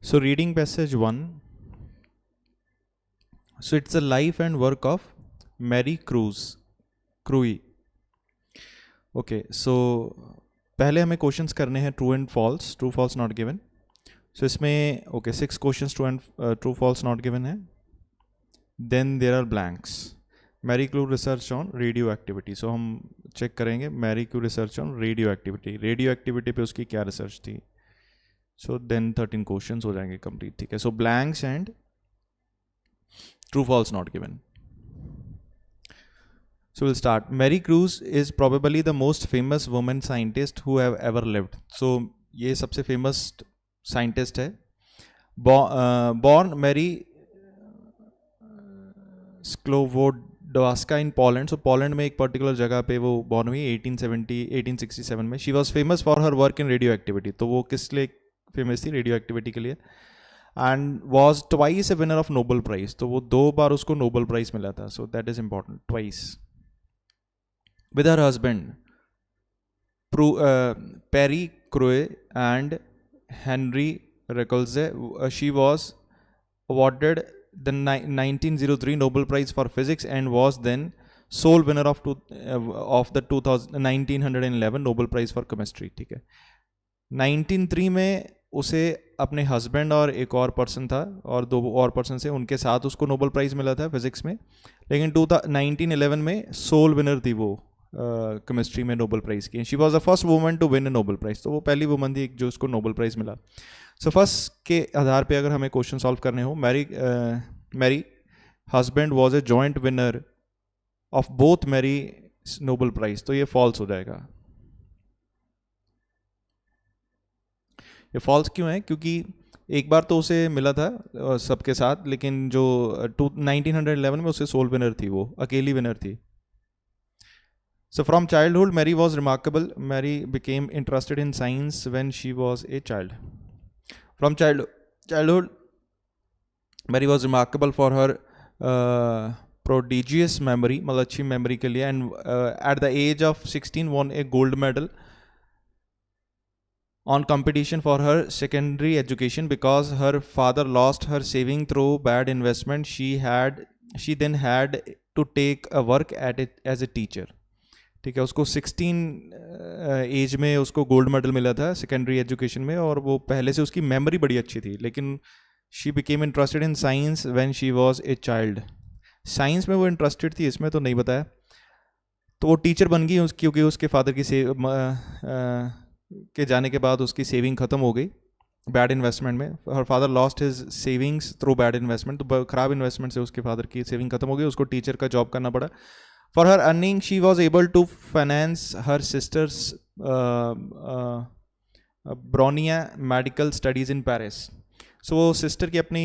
So reading passage 1. So it's the life and work of Mary Cruy. Okay, so पहले हमें questions करने हैं true and false, true false not given. So इसमें okay 6 questions true false not given है. Then there are blanks. Marie Curie research on radioactivity. So हम check करेंगे Marie Curie research on radioactivity. Radioactivity पे उसकी क्या research थी. So then 13 questions हो जाएंगे कंप्लीट. ठीक है, so blanks and true false not given. So we'll start. Mary Cruz is probably the most famous woman scientist who have ever lived. So ये सबसे famous scientist है. Born Mary Sklodowska in Poland. So Poland में एक particular जगह पे वो born हुई 1867 में. She was famous for her work in radioactivity. तो वो किस लिए famous थी? radioactivity के लिए. And was twice a winner of Nobel Prize. तो वो 2 बार उसको Nobel Prize मिला था. So that is important. Twice. With her husband Perry Crowe and Henry Recolze, she was awarded the 1903 Nobel Prize for Physics and was then sole winner of the 1911 Nobel Prize for Chemistry. ठीक है, 1903 में उसे अपने husband और एक और person था और 2 और पर्सन से उनके साथ उसको नोबेल प्राइज़ मिला था फिजिक्स में. लेकिन 1911 में सोल विनर थी वो केमिस्ट्री में नोबेल प्राइज़ की. She was the first woman to win a Nobel prize. तो वो पहली वुमन थी जो उसको नोबेल प्राइज़ मिला. सो फर्स्ट के आधार पे अगर हमें क्वेश्चन सॉल्व करने हो, Mary husband was a joint winner of both Mary Nobel prize. तो ये फॉल्स हो जाएगा. ये फॉल्स क्यों है? क्योंकि एक बार तो उसे मिला था सबके साथ, लेकिन जो 1911 में उसे सोल विनर थी, वो अकेली विनर थी. So from childhood Mary was remarkable. Mary became interested in science when she was a child. From childhood Mary was remarkable for her prodigious memory, मतलब अच्छी मेमोरी के लिए. And at the age of 16 won a gold medal on competition for her secondary education because her father lost her saving through bad investment. She then had to take a work at it as a teacher. ठीक है, उसको 16 as में उसको gold medal मिला था secondary education में, और वो पहले से उसकी मेमोरी बड़ी अच्छी थी. लेकिन she became interested in science when she was a child. Science में वो इंटरेस्टेड थी, इसमें तो नहीं बताया. तो वो टीचर बन गई क्योंकि उसके फादर की के जाने के बाद उसकी सेविंग ख़त्म हो गई बैड इन्वेस्टमेंट में. Her father lost his savings through bad investment. तो ख़राब इन्वेस्टमेंट से उसके फादर की सेविंग ख़त्म हो गई, उसको टीचर का जॉब करना पड़ा. For her earning she was able to finance her sisters Bronia medical studies in Paris. So वो सिस्टर की अपनी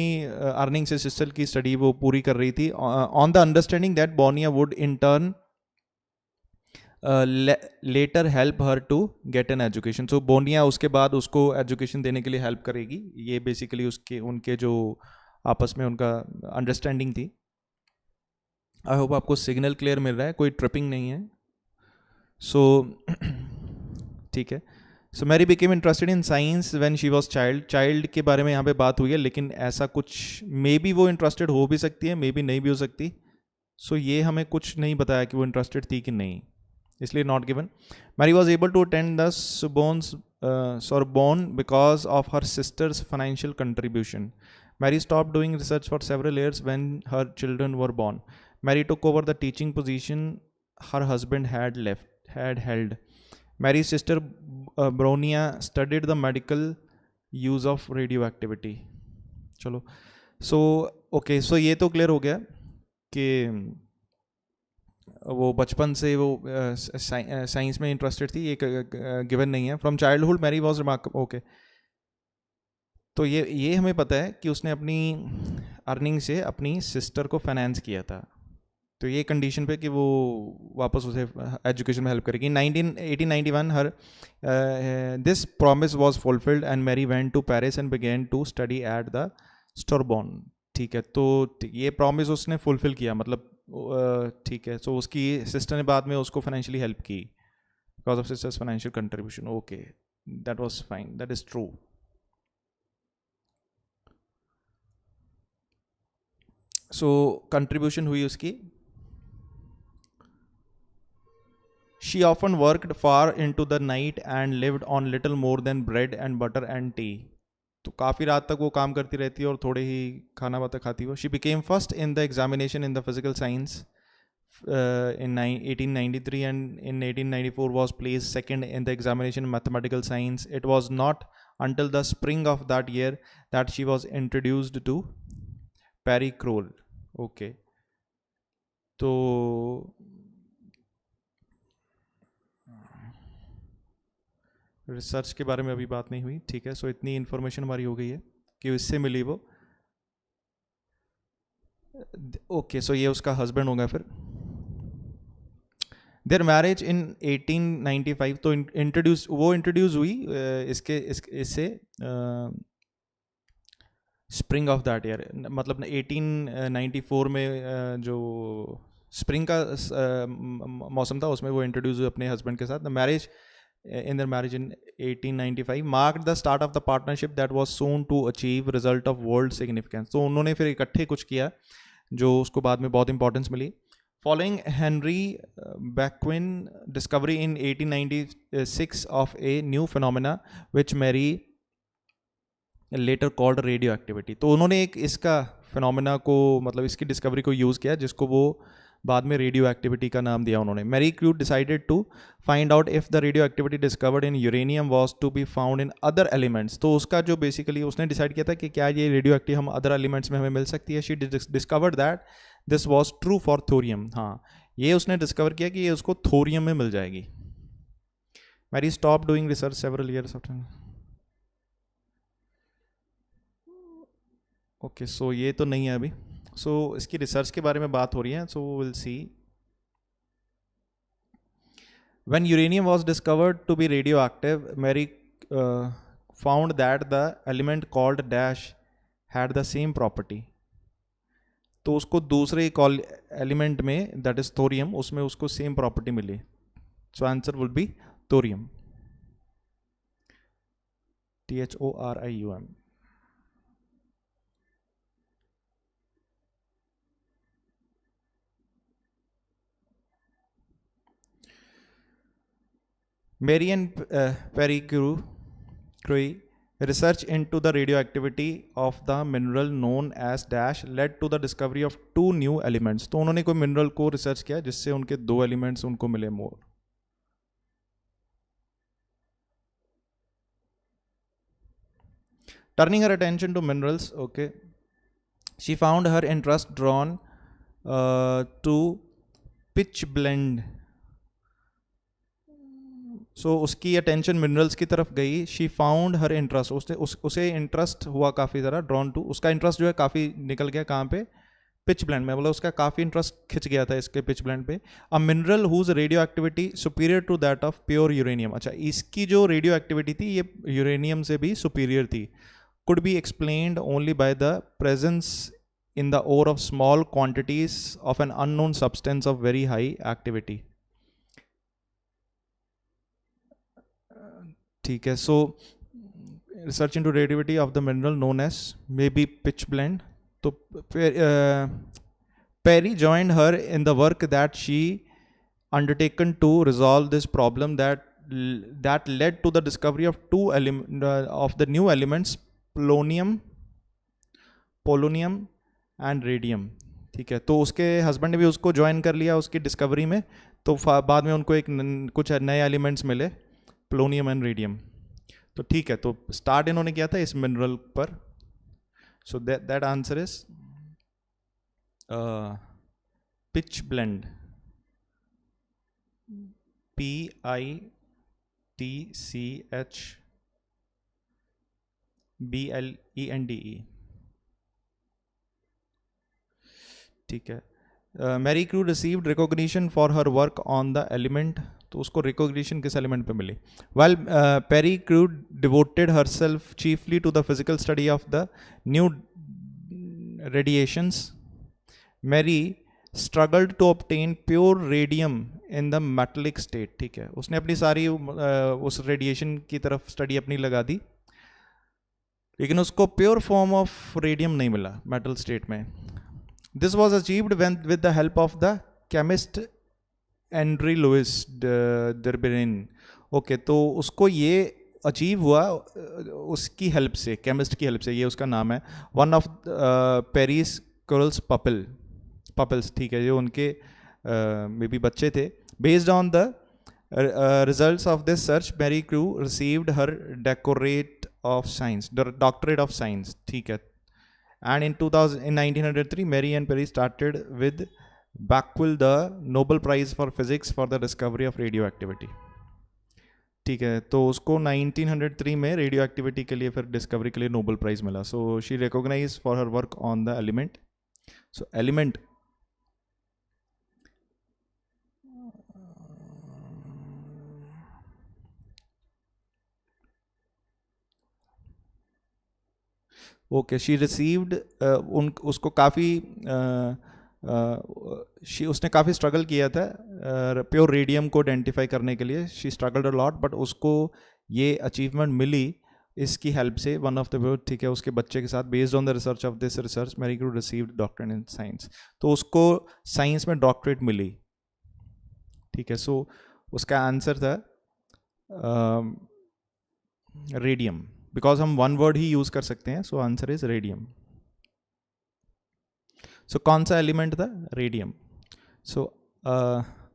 अर्निंग से सिस्टर की स्टडी वो पूरी कर रही थी on the understanding that Bronia would in turn later help her to get an education. So Bronia उसके बाद उसको एजुकेशन देने के लिए हेल्प करेगी. ये बेसिकली उनके जो आपस में उनका अंडरस्टैंडिंग थी. आई होप आपको सिग्नल क्लियर मिल रहा है, कोई ट्रिपिंग नहीं है. सो ठीक है. So Marie became interested in science when she was child के बारे में यहाँ पे बात हुई है, लेकिन ऐसा कुछ मे बी वो इंटरेस्टेड हो भी सकती है, मे बी नहीं भी हो सकती. सो ये हमें कुछ नहीं बताया कि वो इंटरेस्टेड थी कि नहीं, इसलिए not given. Mary was able to attend the Sorbonne because of her sisters financial contribution. Mary stop doing research for several years when her children were born. Mary took over the teaching position her husband had held. Mary's sister Bronia studied the medical use of radioactivity. चलो, okay, so ये तो clear हो गया कि वो बचपन से वो साइंस में इंटरेस्टेड थी. ये गिवन नहीं है. From childhood Mary was remarkable. Okay, तो ये हमें पता है कि उसने अपनी अर्निंग से अपनी सिस्टर को फाइनेंस किया था. तो ये कंडीशन पे कि वो वापस उसे एजुकेशन में हेल्प करेगी. 1891 her this promise was fulfilled and Mary went to Paris and began to study at the Sorbonne. ठीक है, तो ये प्रॉमिस उसने फुलफिल किया, मतलब ठीक है. सो उसकी सिस्टर ने बाद में उसको फाइनेंशियली हेल्प की because of sisters financial contribution. Okay, that was fine, that is true. So contribution हुई उसकी, she often worked far into the night and lived on little more than bread and butter and T. तो काफ़ी रात तक वो काम करती रहती है और थोड़े ही खाना वाता खाती हो। She became first in the examination in the physical science in 1893 and in 1894 was placed second in the examination in mathematical science. It was not until the spring of that year that she was introduced to Perry Crowell. Okay, तो research के बारे में अभी बात नहीं हुई, ठीक है। सो इतनी इन्फॉर्मेशन हमारी हो गई है कि इससे मिली वो। ओके, सो ये उसका हस्बैंड होगा फिर। देयर मैरिज इन 1895, तो इंट्रोड्यूस हुई इससे स्प्रिंग ऑफ दैट ईयर, मतलब 1894 में जो स्प्रिंग का मौसम था उसमें वो इंट्रोड्यूस हुई अपने हस्बैंड के साथ। The marriage in their marriage in 1895 marked the start of the partnership that was soon to achieve result of world significance। तो उन्होंने फिर इकट्ठे कुछ किया जो उसको बाद में बहुत importance milli. Following Henry Beckwith discovery in 1896 of a new phenomena which Mary later called radioactivity। तो उन्होंने एक इसका फिनोमेना को, मतलब इसकी डिस्कवरी को यूज़ किया जिसको वो बाद में रेडियो एक्टिविटी का नाम दिया उन्होंने। Mary Curie decided to find out if the radioactivity discovered in uranium was to be found in other elements. तो उसका जो बेसिकली उसने डिसाइड किया था कि क्या ये रेडियो एक्टिव हम अदर एलिमेंट्स में हमें मिल सकती है। She discovered that this was true for thorium. हाँ, ये उसने डिस्कवर किया कि ये उसको थोरियम में मिल जाएगी। Marie stop doing research several years after. Okay, so ये तो नहीं है अभी। सो इसकी रिसर्च के बारे में बात हो रही है। So will see. When uranium was discovered to be radioactive, Mary found that the element called dash had the same property. तो उसको दूसरे एलिमेंट में, दैट इज थोरियम, उसमें उसको सेम प्रॉपर्टी मिली। So answer will be thorium, THORIUM। Mary and Perry Curie research into the radioactivity of the mineral known as dash led to the discovery of two new elements। तो उन्होंने कोई mineral को research किया जिससे उनके दो elements उनको मिले मोर। Turning her attention to minerals, okay, she found her interest drawn to pitchblende। सो उसकी अटेंशन मिनरल्स की तरफ गई। शी फाउंड हर इंटरेस्ट, उसे इंटरेस्ट हुआ काफ़ी ज़रा, ड्रॉन टू, उसका इंटरेस्ट जो है काफ़ी निकल गया कहाँ पे, पिच ब्लेंड में, मतलब उसका काफ़ी इंटरेस्ट खिंच गया था इसके पिच ब्लेंड पे। A mineral whose radioactivity superior to that of pure uranium. अच्छा, इसकी जो रेडियो एक्टिविटी थी ये यूरेनियम से भी सुपीरियर थी। Could be explained only by the presence in the ore of small quantities of an unknown substance of very high activity. ठीक है। So research into radioactivity of the mineral known as may be pitchblende. तो Pierre joined her in the work that she undertaken to resolve this problem that led to the discovery of of the new elements polonium and radium। ठीक है, तो उसके husband ने भी उसको join कर लिया उसकी डिस्कवरी में। तो बाद में उनको कुछ नए एलिमेंट्स मिले, पोलोनियम एंड रेडियम। तो ठीक है, तो स्टार्ट इन्होंने किया था इस मिनरल पर। So that answer is pitchblende, PITCHBLENDE। ठीक है। Marie Curie received recognition for her work on the element. तो उसको रिकॉग्निशन किस एलिमेंट पे मिली? Well, Pierre Curie devoted herself chiefly to the physical study of the new radiations. Marie struggled to obtain pure radium in the metallic state. ठीक है, उसने अपनी सारी उस रेडिएशन की तरफ स्टडी अपनी लगा दी, लेकिन उसको प्योर फॉर्म ऑफ रेडियम नहीं मिला मेटल स्टेट में। This was achieved when with the help of the chemist Andre Louis Debierne. Okay, तो उसको ये अचीव हुआ उसकी हेल्प से, केमिस्ट की हेल्प से, ये उसका नाम है. One of Paris Curie's pupils, ठीक है, जो उनके मे बी बच्चे थे. Based on the results of this search Mary Curie received her decorate of science, doctorate of science, ठीक है. And in 1903, Mary and Perry started with Becquerel the Nobel Prize for Physics for the discovery of radioactivity. ठीक है, तो उसको 1903 में radio activity के लिए फिर डिस्कवरी के लिए नोबेल प्राइज मिला. So she recognise for her work on the element. So element okay, she received उसको काफ़ी उसने काफ़ी स्ट्रगल किया था प्योर रेडियम को आइडेंटिफाई करने के लिए. She struggled a lot, but उसको ये अचीवमेंट मिली इसकी हेल्प से, वन ऑफ द, ठीक है, उसके बच्चे के साथ. Based on the research of this research Mary Curie received doctorate in science. तो उसको साइंस में डॉक्टरेट मिली, ठीक है. सो उसका आंसर था रेडियम, बिकॉज हम वन वर्ड ही यूज कर सकते हैं. So answer is radium. So कौन सा एलिमेंट था? Radium. So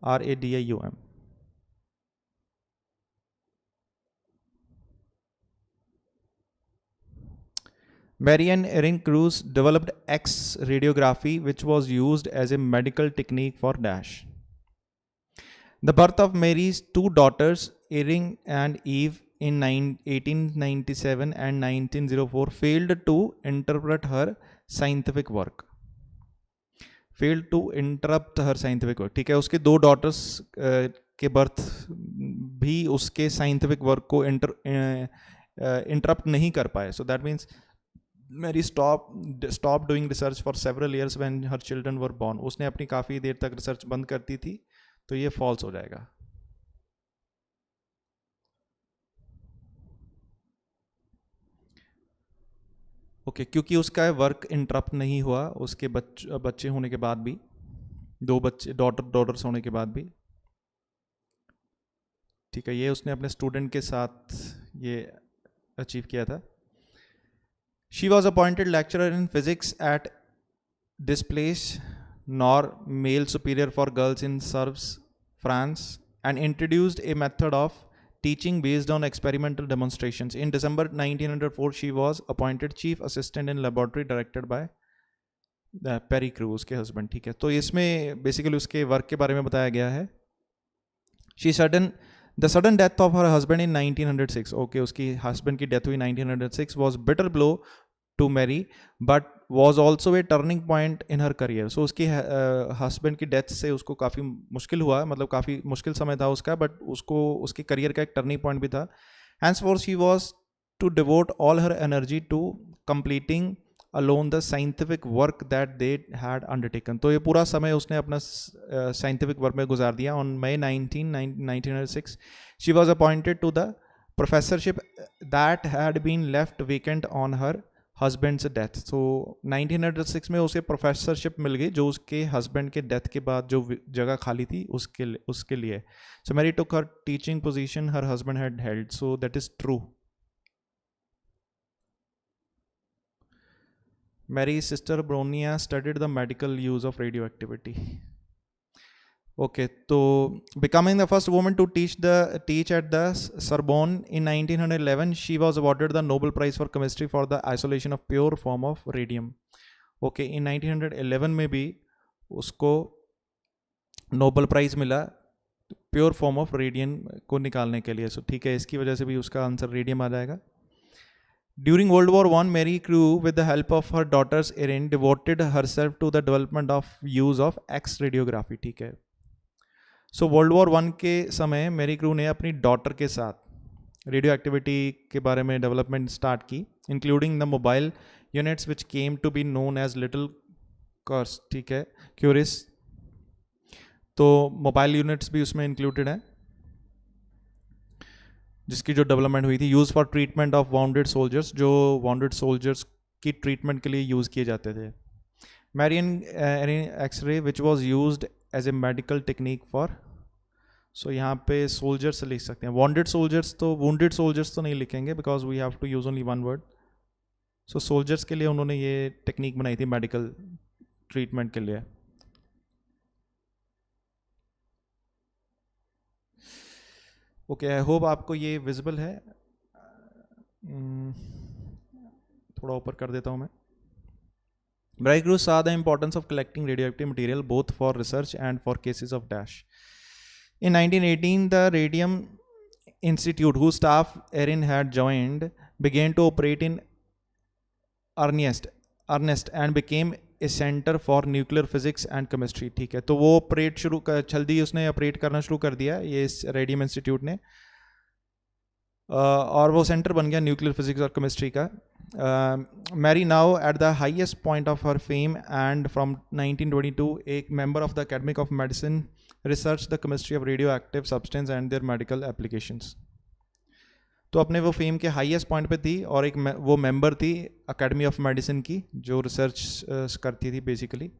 RADIUM. Mary and Erin Cruz developed X radiography, which was used as a medical technique for dash. The birth of Mary's two daughters, Erin and Eve, in 1897 and 1904 failed to interrupt her scientific work. Failed to interrupt her scientific work, ठीक है. उसके दो daughters के birth भी उसके scientific work को interrupt नहीं कर पाए. So that means Mary stopped doing research for several years when her children were born. उसने अपनी काफ़ी देर तक रिसर्च बंद करती थी, तो ये फॉल्स हो जाएगा. ओके, क्योंकि उसका वर्क इंटरप्ट नहीं हुआ उसके बच्चे होने के बाद भी, दो बच्चे डॉटर्स होने के बाद भी, ठीक है. ये उसने अपने स्टूडेंट के साथ ये अचीव किया था. She was appointed lecturer in physics at this place, nor male superior for girls in Sèvres, France, and introduced a method of teaching based on experimental demonstrations. In December 1904, she was appointed chief assistant in laboratory directed by Perry Crews के husband, ठीक है. तो इसमें basically उसके work के बारे में बताया गया है. The sudden death of her husband in 1906. Okay, उसकी husband की death हुई 1906 was bitter blow to Mary, but was also a turning point in her career. So उसकी husband की death से उसको काफ़ी मुश्किल हुआ, मतलब काफ़ी मुश्किल समय था उसका, but उसको उसके career का एक turning point भी था. Henceforth she was to devote all her energy to completing alone the scientific work that they had undertaken. तो ये पूरा समय उसने अपना scientific work में गुजार दिया. On May 1906, she was appointed to the professorship that had been left vacant on her husband's death. So 1906 में उसे professorship मिल गई, जो उसके husband के death के बाद जो जगह खाली थी उसके लिए. So Mary took her teaching position her husband had held. So that is true. Mary's sister Bronia studied the medical use of radioactivity. Okay, so becoming the first woman to teach at the Sorbonne in 1911, she was awarded the Nobel Prize for Chemistry for the isolation of pure form of radium. Okay, in 1911 में भी उसको Nobel Prize मिला pure form of radium को निकालने के लिए. सो ठीक है, इसकी वजह से भी उसका आंसर रेडियम आ जाएगा. During World War I, Mary Crew, with the help of her daughters Erin, devoted herself to the development of use of X radiography. ठीक है. So World War I के समय Mary Crew ने अपनी daughter के साथ radio activity के बारे में डेवलपमेंट स्टार्ट की, including the mobile units which came to be known as little Curies, ठीक है, क्यूरिस. तो मोबाइल यूनिट्स भी उसमें इंक्लूडेड हैं, जिसकी जो डेवलपमेंट हुई थी. Use for treatment of bounded soldiers, जो वाउंडेड सोल्जर्स की ट्रीटमेंट के लिए यूज़ किए जाते थे. Marion X-ray which was used as a medical technique for, सो यहाँ पे सोल्जर्स लिख सकते हैं, वॉन्डेड सोल्जर्स, तो वुंडेड सोल्जर्स तो नहीं लिखेंगे because we have to use only one word. So soldiers के लिए उन्होंने ये टेक्निक बनाई थी मेडिकल ट्रीटमेंट के लिए. ओके, आई होप आपको ये विजिबल है. थोड़ा ऊपर कर देता हूँ मैं. Bright saw the importance of collecting radioactive material both for research and for cases of dash. In 1918, the Radium Institute, whose staff Erin had joined, began to operate in earnest and became a center for nuclear physics and chemistry. ठीक है, तो वो operate शुरू कर जल्दी उसने operate करना शुरू कर दिया ये इस रेडियम इंस्टीट्यूट ने, और वो सेंटर बन गया न्यूक्लियर फिजिक्स और केमिस्ट्री का. Mary now at the highest point of her fame and from 1922 एक member of the academic of medicine research the chemistry of radio active substance and their medical applications. तो अपने वो fame के highest point पे थी और एक वो मेंबर थी अकेडमी ऑफ मेडिसिन की जो रिसर्च करती थी basically.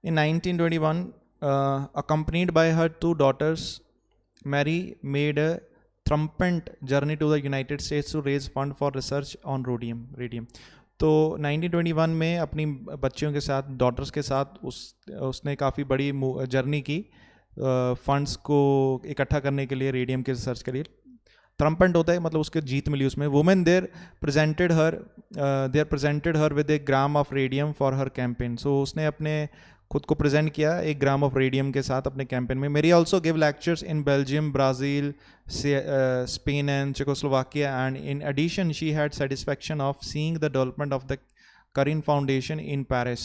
In 1921, accompanied by her two daughters, Mary made a triumphant journey to the United States to raise fund for research on radium. तो 1921 में अपनी बच्चियों के साथ, डॉटर्स के साथ उसने काफ़ी बड़ी जर्नी की फंड्स को इकट्ठा करने के लिए रेडियम के रिसर्च के लिए. ट्रम्पेंट होता है मतलब उसके जीत मिली उसमें. Women there presented her with a gram of radium for her campaign. So उसने अपने खुद को प्रेजेंट किया एक ग्राम ऑफ रेडियम के साथ अपने कैंपेन में. Mary also give lectures in Belgium, Brazil, Spain and Czechoslovakia, and in addition she had satisfaction of seeing the development of the Curie foundation in Paris.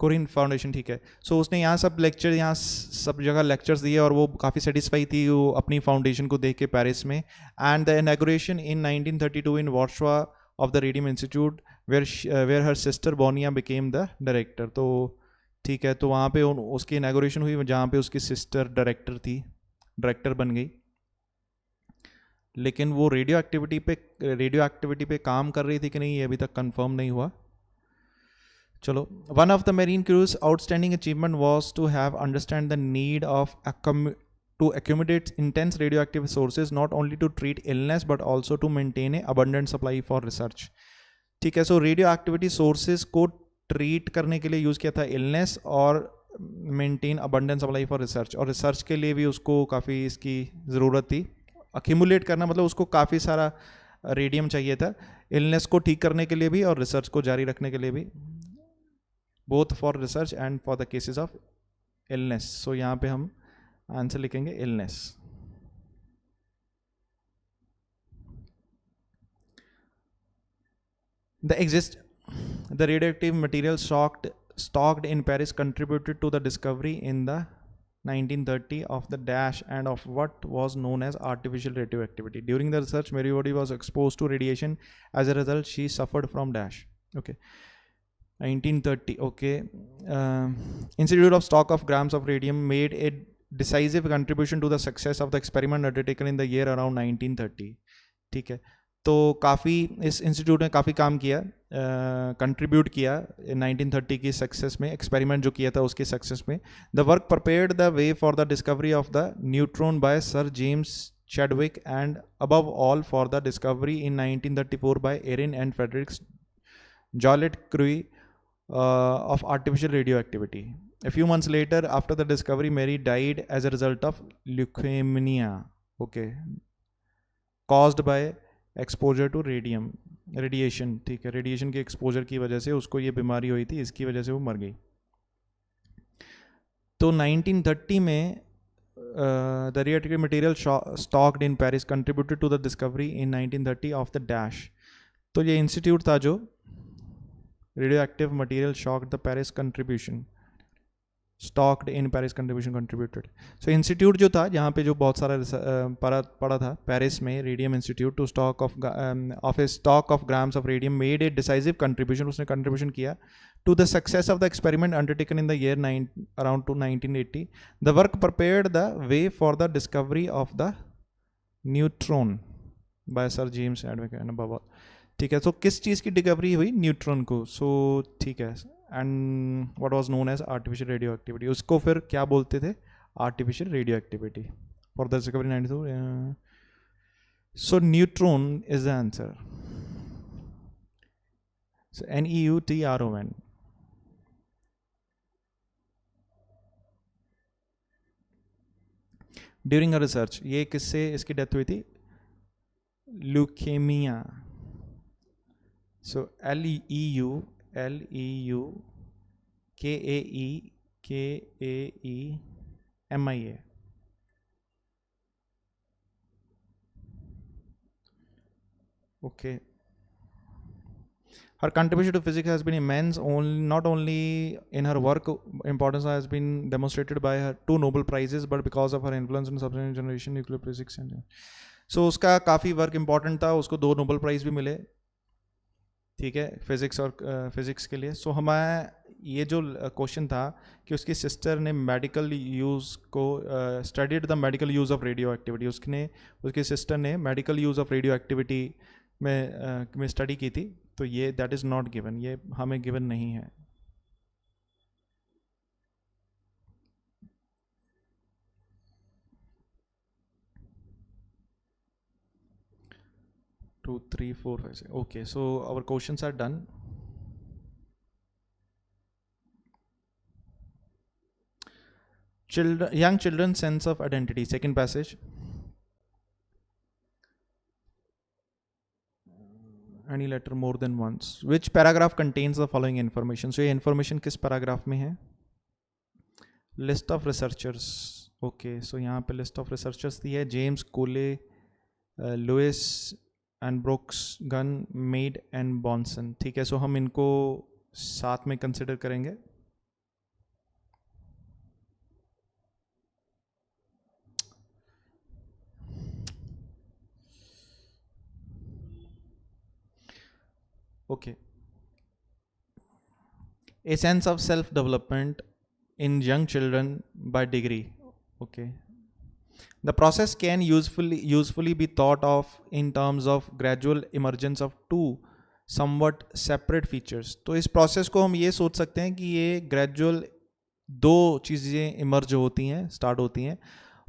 Curie foundation, ठीक है. सो उसने यहाँ सब lecture, यहाँ सब जगह लेक्चर्स दिए और वो काफ़ी सेटिस्फाई थी वो अपनी फाउंडेशन को देख के पेरिस में. And the inauguration in 1932 in Warsaw of the radium institute where her sister Bronia became the director. तो ठीक है, तो वहाँ पे उसकी इनॉग्रेशन हुई जहाँ पे उसकी सिस्टर डायरेक्टर बन गई. लेकिन वो रेडियो एक्टिविटी पे काम कर रही थी कि नहीं ये अभी तक कंफर्म नहीं हुआ. चलो, one of the Marie Curie's outstanding achievement was to have understand the need of to accumulate intense radioactive sources not only to treat illness but also to maintain a abundant supply for research. ठीक है, सो radio activity sources को treat करने के लिए use किया था illness और maintain abundance supply for research. और रिसर्च के लिए भी उसको काफ़ी इसकी ज़रूरत थी. अक्यूमुलेट करना मतलब उसको काफ़ी सारा रेडियम चाहिए था इलनेस को ठीक करने के लिए भी और रिसर्च को जारी रखने के लिए भी, both for research and for the cases of illness. So यहाँ पे हम आंसर लिखेंगे illness. The radioactive material stocked in Paris contributed to the discovery in the 1930 of the dash and of what was known as artificial radioactivity. During the research, Mary Body was exposed to radiation. As a result, she suffered from dash. Okay. 1930. Okay. Institute of Stock of Grams of Radium made a decisive contribution to the success of the experiment undertaken in the year around 1930. ठीक है, तो काफ़ी इस institute ने काफ़ी काम किया, contribute किया 1930 की सक्सेस में, एक्सपेरिमेंट जो किया था उसके सक्सेस में. The work prepared the way for the discovery of the neutron by sir James Chadwick and above all for the discovery in 1934 by Irene and Frederic Joliot Curie of artificial radioactivity. A few months later, after the discovery, Mary died as a result of leukemia, okay, caused by exposure to radiation. ठीक है, radiation के exposure की वजह से उसको ये बीमारी हुई थी, इसकी वजह से वो मर गई. तो 1930 में the radioactive material stocked in Paris contributed to the discovery in 1930 of the dash. तो ये इंस्टीट्यूट था जो radioactive material shocked the Paris contribution. Stocked in Paris contribution contributed. So institute जो था जहाँ पे जो बहुत सारा पढ़ा था पेरिस में, radium institute, to stock of a stock of grams of radium made a decisive contribution, उसने कंट्रीब्यूशन किया to the success of the experiment undertaken in the year around to 1980. The work prepared the way for the discovery of the neutron by Sir James Edwin. ठीक है, तो किस चीज़ की discovery हुई? Neutron को. So ठीक है, and what was known as artificial radioactivity, उसको फिर क्या बोलते थे? Artificial radioactivity for the discovery 92. So neutron is the answer. So NEUTRON. During a research, ये किससे इसकी डेथ हुई थी? Leukaemia. So LEUKEMIA. Okay. Her contribution to physics has been immense. Not only in her work, importance has been demonstrated by her 2 Nobel Prizes, but because of her influence in subsequent generation nuclear physics. So उसका काफ़ी work important था, उसको 2 Nobel prize भी मिले. ठीक है, physics और physics के लिए. सो हमारा ये जो क्वेश्चन था कि उसकी सिस्टर ने मेडिकल यूज़ को studied the medical use of radio activity, उसकी सिस्टर ने medical use of radio activity में स्टडी की थी. तो ये दैट इज़ नॉट गिवन, ये हमें गिवन नहीं है. 2, 3, 4, 5, 6. Okay, so our questions are done. Young children's sense of identity. Second passage. Any letter more than once. Which paragraph contains the following information? So ये information किस paragraph में है? List of researchers. Okay, so यहाँ पे list of researchers दी है. James, Cooley, Lewis and Brooks, Gunn, Mead and Bonson. ठीक है, so हम इनको साथ में consider करेंगे. Okay. A sense of self-development in young children by degree. Okay. The process can usefully be thought of in terms of gradual emergence of 2 somewhat separate features. तो इस process को हम ये सोच सकते हैं कि ये gradual 2 चीज़ें emerge होती हैं, start होती हैं.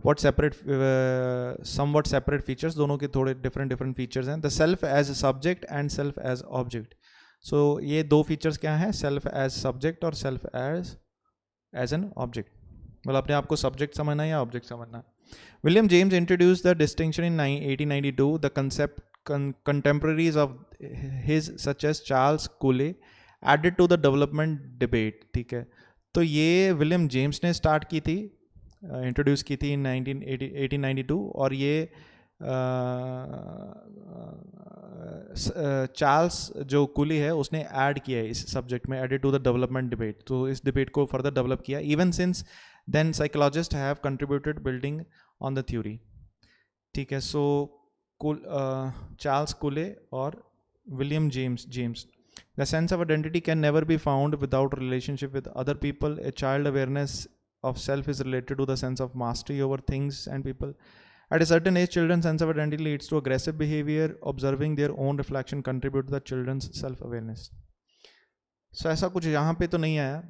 What separate somewhat separate features, दोनों के थोड़े different features हैं. The self as subject and self as object. So ये 2 features क्या हैं? Self as subject और self as an object. मतलब अपने आप को subject समझना या object समझना. William James introduced the distinction in 1892. The concept contemporaries of his such as Charles Cooley added to the development debate. ठीक है, तो ये विलियम जेम्स ने स्टार्ट की थी, इंट्रोड्यूस की थी इन 1892, और ये चार्ल्स जो कूली है उसने ऐड किया है इस सब्जेक्ट में, added to the development debate. तो इस डिबेट को फर्दर डेवलप किया. Even since then psychologist have contributed building on the theory. ठीक है, सो चार्ल्स कूले और William James. The sense of identity can never be found without relationship with other people. A child awareness of self is related to the sense of mastery over things and people. At a certain age, children's sense of identity leads to aggressive behavior. Observing their own reflection contribute to the children's self-awareness. So ऐसा कुछ यहाँ पे तो नहीं आया.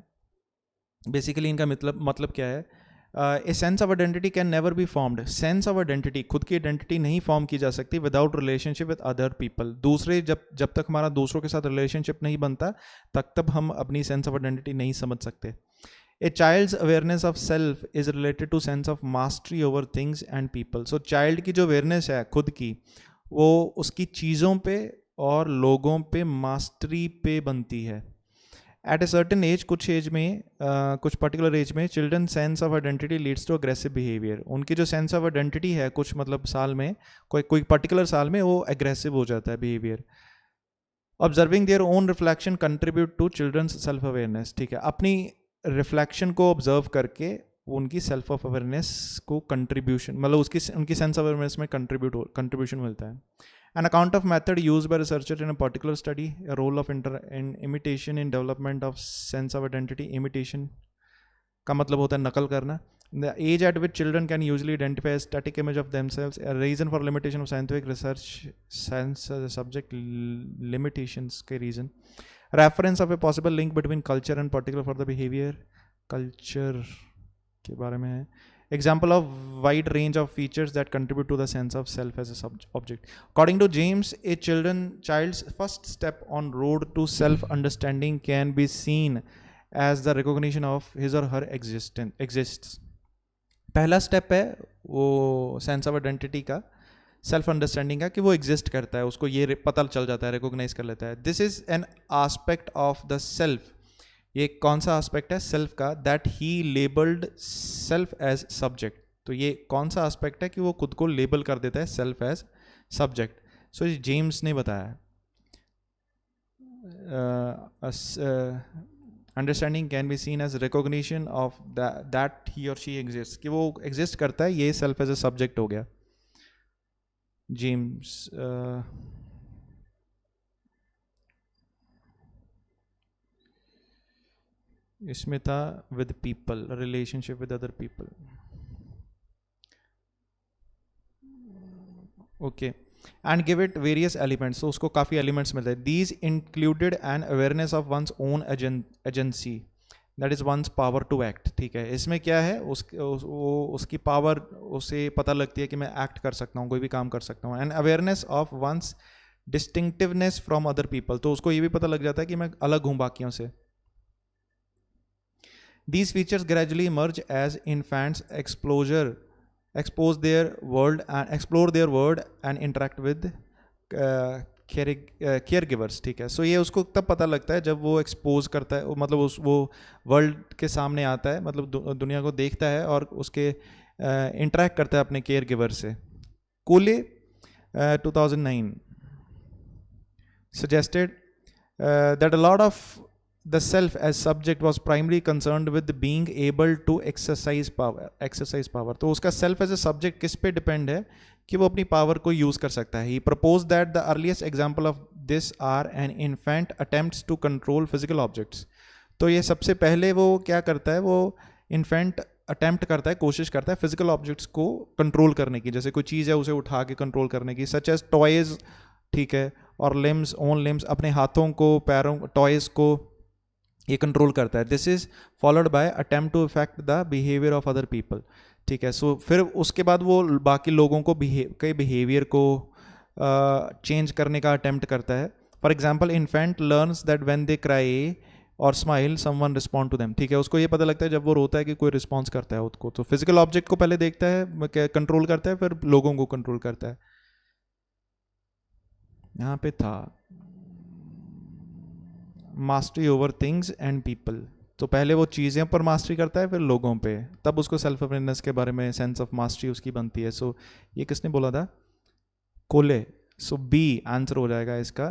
Basically इनका मतलब क्या है? A sense of identity can never be formed. Sense of identity, खुद की identity नहीं form की जा सकती without relationship with other people. दूसरे जब तक हमारा दूसरों के साथ relationship नहीं बनता, तब हम अपनी sense of identity नहीं समझ सकते. A child's awareness of self is related to sense of mastery over things and people. So child की जो awareness है खुद की, वो उसकी चीज़ों पे और लोगों पे mastery पे बनती है. At a certain age, कुछ एज में कुछ पर्टिकुलर एज में children sense of identity leads to aggressive behaviour. उनकी जो सेंस ऑफ आइडेंटिटी है कुछ मतलब साल में, कोई पर्टिकुलर साल में वो एग्रेसिव हो जाता है behaviour. Observing their own reflection contribute to children's self awareness. ठीक है, अपनी रिफ्लेक्शन को ऑब्जर्व करके वो उनकी सेल्फ ऑफ अवेयरनेस को कंट्रीब्यूशन, मतलब उसकी उनकी सेंस ऑफ अवेयरनेस में कंट्रीब्यूशन मिलता है. An account of method used by researcher in a particular study, a role of in imitation in development of sense of identity. Imitation का मतलब होता है नकल करना. The age at which children can usually identify a static image of themselves, a reason for limitation of scientific research, sense as a subject limitations के reason. Reference of a possible link between culture and particular for the behavior. Culture के बारे में है. Example of wide range of features that contribute to the sense of self as a object. According to James, a child's first step on road to self-understanding can be seen as the recognition of his or her exists. पहला step है वो sense of identity का, self understanding का, कि वो exist करता है, उसको ये पता चल जाता है, रिकॉग्नाइज कर लेता है. This is an aspect of the self. ये कौन सा आस्पेक्ट है सेल्फ का? That he labelled self as subject. तो ये कौन सा आस्पेक्ट है कि वो खुद को लेबल कर देता है self as subject. So James ने बताया. Understanding can be seen as recognition of that he और शी एग्जिस्ट, कि वो एग्जिस्ट करता है, ये सेल्फ एज ए सब्जेक्ट हो गया. जेम्स इसमें था with people, relationship with other people. Okay. And give it various elements. तो उसको काफ़ी एलिमेंट्स मिलते हैं. These included an awareness of one's own agency, that is one's power to act. ठीक है, इसमें क्या है, उसकी पावर उसे पता लगती है कि मैं एक्ट कर सकता हूँ, कोई भी काम कर सकता हूँ. And awareness of one's distinctiveness from other people. तो उसको ये भी पता लग जाता है कि मैं अलग हूँ बाकियों से. These features gradually emerge as infants expose their world and interact with caregivers. ठीक है, सो ये उसको तब पता लगता है जब वो एक्सपोज करता है, मतलब वो वर्ल्ड के सामने आता है, मतलब दुनिया को देखता है और उसके इंटरेक्ट करता है अपने केयर गिवर से. कोले 2009 suggested that a lot of the self as subject was primarily concerned with being able to exercise power. तो उसका self as a subject किस पे depend है कि वो अपनी power को use कर सकता है. He proposed that the earliest example of this are an infant attempts to control physical objects. तो ये सबसे पहले वो क्या करता है, वो infant attempt करता है, कोशिश करता है physical objects को control करने की. जैसे कोई चीज़ है उसे उठा के control करने की, such as toys. ठीक है, और limbs, own limbs, अपने हाथों को, पैरों, toys को ये कंट्रोल करता है. This is followed by attempt to effect the behaviour of other people. ठीक है, सो फिर उसके बाद वो बाकी लोगों को के बिहेवियर को चेंज करने का अटेम्प्ट करता है. For example, infant learns that when they cry और smile someone respond to them. ठीक है, उसको ये पता लगता है जब वो रोता है कि कोई रिस्पॉन्स करता है उसको. तो फिजिकल ऑब्जेक्ट को पहले देखता है, कंट्रोल करता है, फिर लोगों को कंट्रोल करता है. यहाँ पे था mastery over things and people. तो पहले वो चीज़ें पर मास्टरी करता है, फिर लोगों पे, तब उसको सेल्फ अवेयरनेस के बारे में सेंस ऑफ मास्टरी उसकी बनती है. सो ये किसने बोला था? कोले. सो बी आंसर हो जाएगा इसका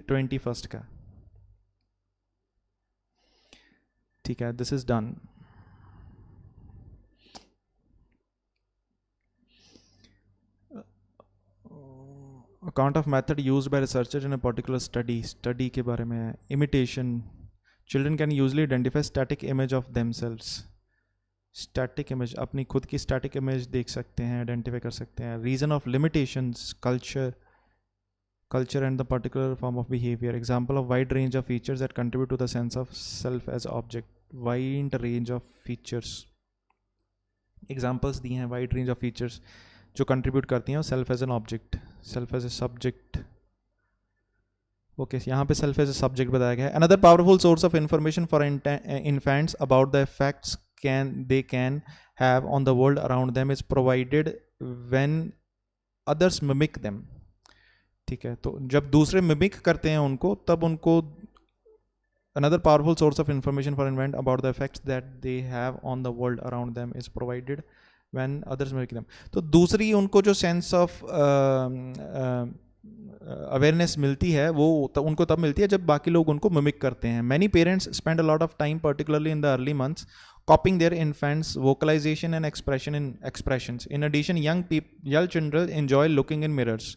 21st का. ठीक है, this is done. Account of method used by researchers in a particular study के बारे में है. Imitation. Children can usually identify static image of themselves. Static image, अपनी खुद की static image देख सकते हैं, identify कर सकते हैं. Reason of limitations, culture and the particular form of behavior. Example of wide range of features that contribute to the sense of self as object. Wide range of features. Examples दिए हैं wide range of features जो contribute करती हैं self as an object, self as a subject. Okay, यहाँ पे self as a subject बताया गया है. Another powerful source of information for infants about the effects they can have on the world around them is provided when others mimic them. ठीक है, तो जब दूसरे मिमिक करते हैं उनको, तब उनको another powerful source of information for infant about the effects that they have on the world around them is provided when others mimic them. तो दूसरी उनको जो सेंस ऑफ अवेयरनेस मिलती है वो उनको तब मिलती है जब बाकी लोग उनको मिमिक करते हैं. Many parents spend a lot of time particularly in the early months copying their infants vocalization and expression in expressions. In addition, young children enjoy looking in mirrors.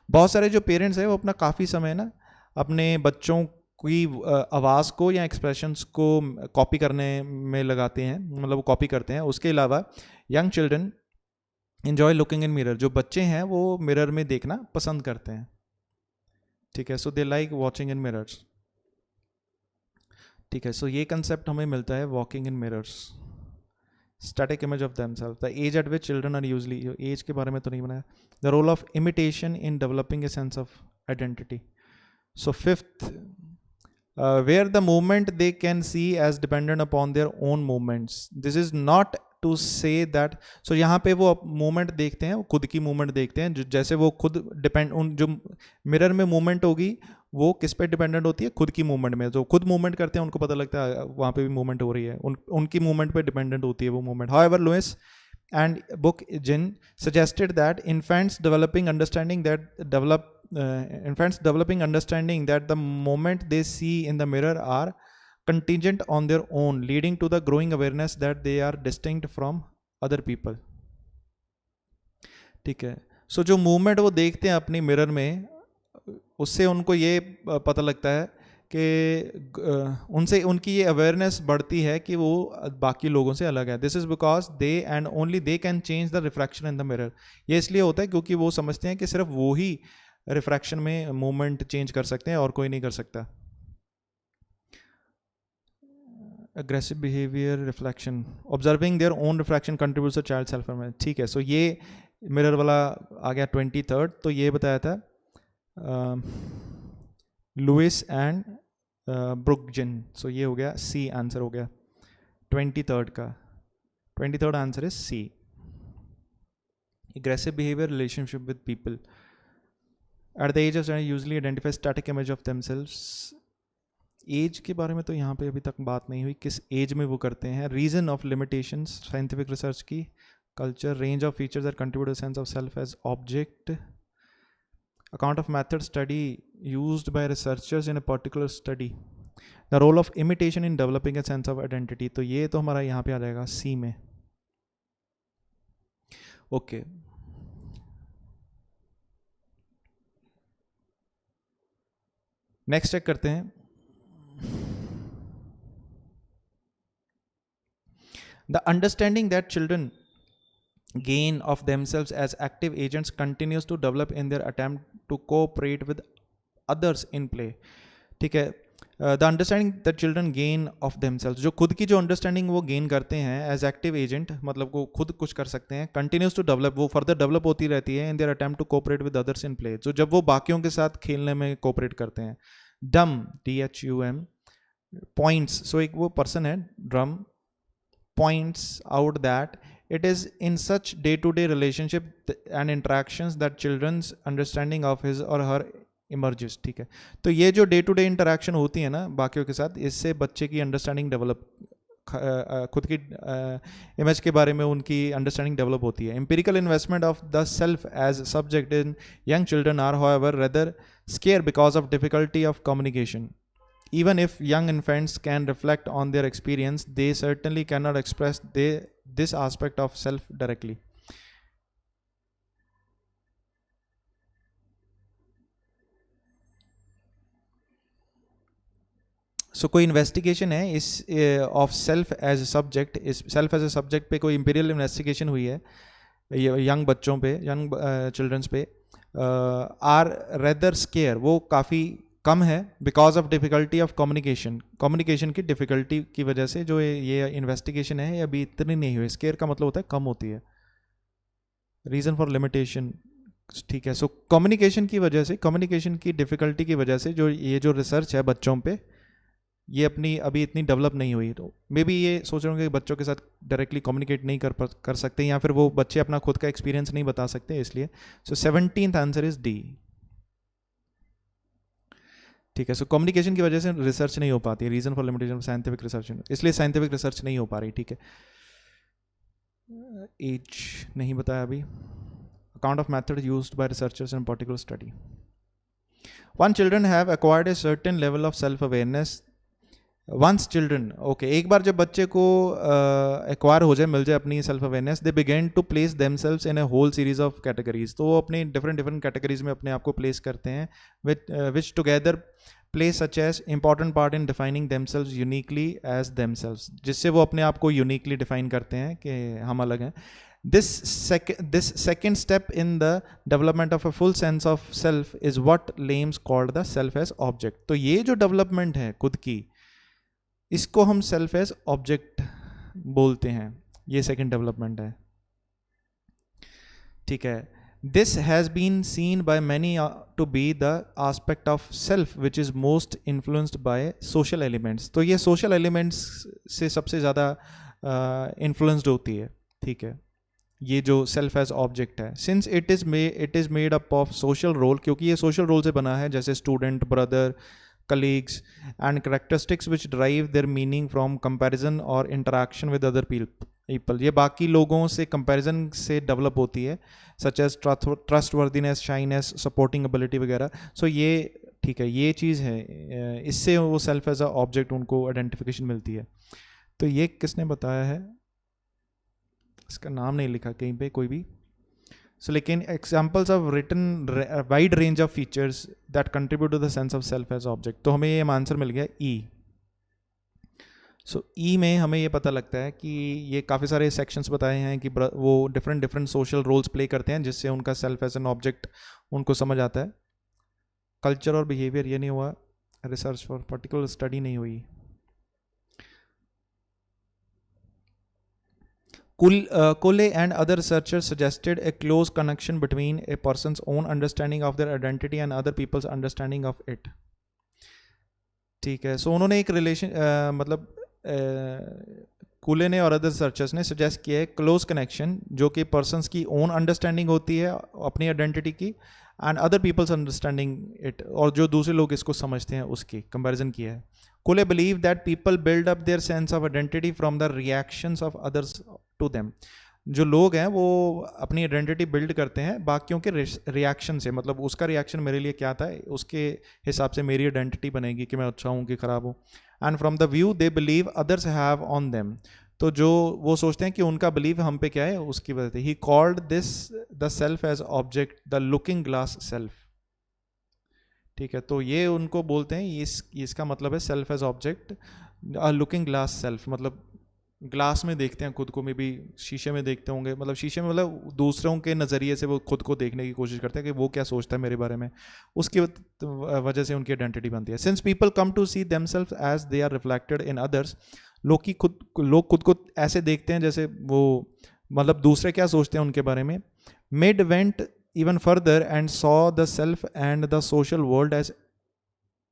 बहुत सारे जो पेरेंट्स हैं वो अपना काफ़ी समय ना अपने बच्चों की आवाज़ को या एक्सप्रेशंस को कॉपी करने में लगाते हैं, मतलब वो कॉपी करते हैं. उसके अलावा young children enjoy looking in mirror, जो बच्चे हैं वो मिरर में देखना पसंद करते हैं. ठीक है, so they like watching in mirrors. ठीक है, सो ये कंसेप्ट हमें मिलता है walking in mirrors. Static image of themselves, the age at which children are usually, age के बारे में तो नहीं बनाया. The role of imitation in developing a sense of identity. So fifth, where the movement they can see as dependent upon their own movements. This is not to say that, so यहाँ पे वो movement देखते हैं, खुद की movement देखते हैं, जैसे वो खुद डिपेंड, उन जो मिरर में मूवमेंट होगी वो किस पे डिपेंडेंट होती है, खुद की मूवमेंट में. जो खुद मूवमेंट करते हैं उनको पता लगता है वहाँ पे भी मूवमेंट हो रही है, उनकी मूवमेंट पे डिपेंडेंट होती है वो movement. However, Lewis and book Jin suggested that infants developing understanding that the moment they see in the mirror are contingent on their own, leading to the growing awareness that they are distinct from other people. ठीक है, सो जो movement वो देखते हैं अपनी mirror में, उससे उनको ये पता लगता है कि उनसे उनकी ये अवेयरनेस बढ़ती है कि वो बाकी लोगों से अलग है. This is because they and only they can change the refraction in the mirror. ये इसलिए होता है क्योंकि वो समझते हैं कि सिर्फ वो ही रिफ्रैक्शन में मूवमेंट चेंज कर सकते हैं और कोई नहीं कर सकता. Aggressive behaviour, reflection, observing their own refraction contributes a child self awareness. ठीक है, सो ये मिरर वाला आ गया 23rd. तो ये बताया था लुइस एंड ब्रुकजिन. सो ये हो गया सी, आंसर हो गया 23rd का. 23rd answer is C. aggressive behavior, relationship with people. At the age of 7 usually identify static image of themselves. Age के बारे में तो यहाँ पे अभी तक बात नहीं हुई, किस एज में वो करते हैं. Reason of limitations, scientific research की, culture, range of features that contribute sense of self as object, account of method study used by researchers in a particular study, the role of imitation in developing a sense of identity. तो ये तो हमारा यहाँ पे आ जाएगा सी में. Okay, next check करते हैं. The understanding that children gain of themselves as active agents continues to develop in their attempt to cooperate with others in play. ठीक है, the understanding that children gain of themselves, जो खुद की जो understanding वो gain करते हैं as active agent, मतलब वो खुद कुछ कर सकते हैं, कंटिन्यूज टू डेवलप, वो फर्दर डेवलप होती रहती है in their attempt to cooperate with others in play. जो जब वो बाकियों के साथ खेलने में कोऑपरेट करते हैं. डम, DHUM, पॉइंट्स, सो एक वो पर्सन है drum, points out that it is in such day-to-day relationship and interactions that children's understanding of his or her emerges. ठीक है, तो ये जो डे टू डे इंटरेक्शन होती है ना बाकियों के साथ, इससे बच्चे की अंडरस्टैंडिंग डेवलप, खुद की इमेज के बारे में उनकी अंडरस्टैंडिंग डेवलप होती है. Empirical investment of the self as subject in young children are however rather scarce because of difficulty of communication. Even if young infants can reflect on their experience, they certainly cannot express this aspect of self directly. So कोई investigation है इस of self as a subject, इस self as a subject पे कोई empirical investigation हुई है young बच्चों पे, यंग चिल्ड्रंस पे. आर रेदर स्केयर, वो काफ़ी कम है, because of difficulty of communication, communication की डिफ़िकल्टी की वजह से जो ये इन्वेस्टिगेशन है ये अभी इतनी नहीं हुई. स्केयर का मतलब होता है कम होती है. रीज़न फॉर लिमिटेशन, ठीक है, सो कम्युनिकेशन की वजह से, कम्युनिकेशन की डिफ़िकल्टी की वजह से जो ये जो रिसर्च है बच्चों पे, ये अपनी अभी इतनी डेवलप नहीं हुई. तो मे बी ये सोच रहे होंगे कि बच्चों के साथ डायरेक्टली कम्युनिकेट नहीं कर सकते, या फिर वो बच्चे अपना खुद का एक्सपीरियंस नहीं बता सकते, इसलिए. सो 17th आंसर इज डी. ठीक है, सो कम्युनिकेशन की वजह से रिसर्च नहीं हो पाती है. Reason for limitation scientific research, इसलिए साइंटिफिक रिसर्च नहीं हो पा रही. ठीक है, एज नहीं बताया अभी. Account of method used by researchers in particular study. Once children have acquired a certain level of self awareness, once children, okay, एक बार जब बच्चे को एक्वायर हो जाए, मिल जाए अपनी self awareness, they begin to place themselves in a whole series of categories, तो वो अपने डिफरेंट कैटेगरीज में अपने आप को प्लेस करते हैं, which together play such as important part in defining themselves uniquely as themselves, जिससे वो अपने आप को यूनिकली डिफाइन करते हैं कि हम अलग हैं. This second step in the development of a full sense of self is what Lames called the self as object. तो ये जो डेवलपमेंट है खुद की, इसको हम सेल्फ एज ऑब्जेक्ट बोलते हैं. ये सेकंड डेवलपमेंट है. ठीक है. This has been seen by many to be the aspect of self which is most influenced by social elements. तो ये सोशल एलिमेंट्स से सबसे ज़्यादा इन्फ्लुएंस्ड होती है. ठीक है, ये जो सेल्फ एज ऑब्जेक्ट है. Since it is made up of social role, क्योंकि ये सोशल रोल से बना है, जैसे student, brother, colleagues, and characteristics which derive their meaning from comparison or interaction with other people. ये बाकी लोगों से comparison से develop होती है, such as trustworthiness, shyness, supporting ability वगैरह. So ये ठीक है, ये चीज़ है, इससे वो self as a object उनको identification मिलती है. तो ये किसने बताया है, इसका नाम नहीं लिखा कहीं पे कोई भी. So, लेकिन examples of written wide range of features that contribute to the sense of self as object. तो हमें ये आंसर मिल गया E. So, E में हमें ये पता लगता है कि ये काफ़ी सारे sections बताए हैं कि वो different social roles play करते हैं, जिससे उनका self as an object उनको समझ आता है. Culture और behavior ये नहीं हुआ, research for particular study नहीं हुई. Cooley and other researchers suggested a close connection between a person's own understanding of their identity and other people's understanding of it. ठीक है. सो उन्होंने एक रिलेशन मतलब कूले ने और अदर रिसर्चर्स ने सजेस्ट किया है क्लोज कनेक्शन, जो कि पर्सन्स की ओन अंडरस्टैंडिंग होती है अपनी आइडेंटिटी की, and other people's understanding it, और जो दूसरे लोग इसको समझते हैं उसकी कंपैरिजन किया है. Cooley believed that people build up their sense of identity from the reactions of others to them. जो लोग हैं वो अपनी आइडेंटिटी बिल्ड करते हैं बाकियों के रिएक्शन से, मतलब उसका रिएक्शन मेरे लिए क्या था, उसके हिसाब से मेरी आइडेंटिटी बनेगी कि मैं अच्छा हूँ कि ख़राब हूँ. And from the view they believe others have on them, तो जो वो सोचते हैं कि उनका बिलीव हम पे क्या है उसकी वजह से. He called this the self as object the looking glass self. ठीक है, तो ये उनको बोलते हैं, इसका मतलब है self as object looking glass self, मतलब ग्लास में देखते हैं खुद को, मे बी शीशे में देखते होंगे, मतलब शीशे में मतलब दूसरों के नज़रिए से वो खुद को देखने की कोशिश करते हैं कि वो क्या सोचता है मेरे बारे में, उसकी वजह से उनकी आइडेंटिटी बनती है. Since people come to see themself as they are reflected in others, लोग खुद को ऐसे देखते हैं जैसे वो, मतलब दूसरे क्या सोचते हैं उनके बारे में. Mid went even further and saw the self and the social world as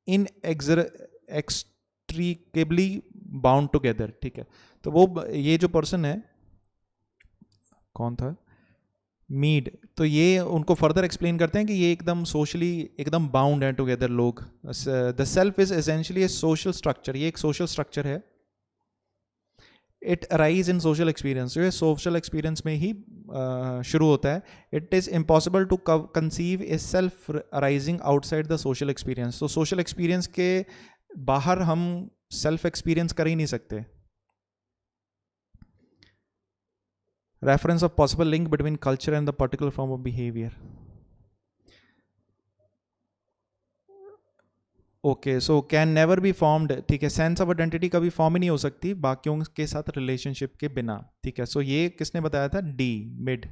inextricably bound together. ठीक है, तो वो ये जो पर्सन है, कौन था, मीड, तो ये उनको फर्दर एक्सप्लेन करते हैं कि ये एकदम सोशली एकदम बाउंड है टुगेदर लोग. The self is essentially a social structure, ये एक सोशल स्ट्रक्चर है. It arise in social experience, जो सोशल एक्सपीरियंस में ही शुरू होता है. It is impossible to conceive a self arising outside the social experience. तो सोशल एक्सपीरियंस के बाहर हम सेल्फ एक्सपीरियंस कर ही नहीं सकते. Reference of possible link between culture and the particular form of behaviour. Okay, so can never be formed. ठीक है, सेंस ऑफ आइडेंटिटी कभी फॉर्म ही नहीं हो सकती बाकियों के साथ रिलेशनशिप के बिना. ठीक है, सो ये किसने बताया था, डी, मिड.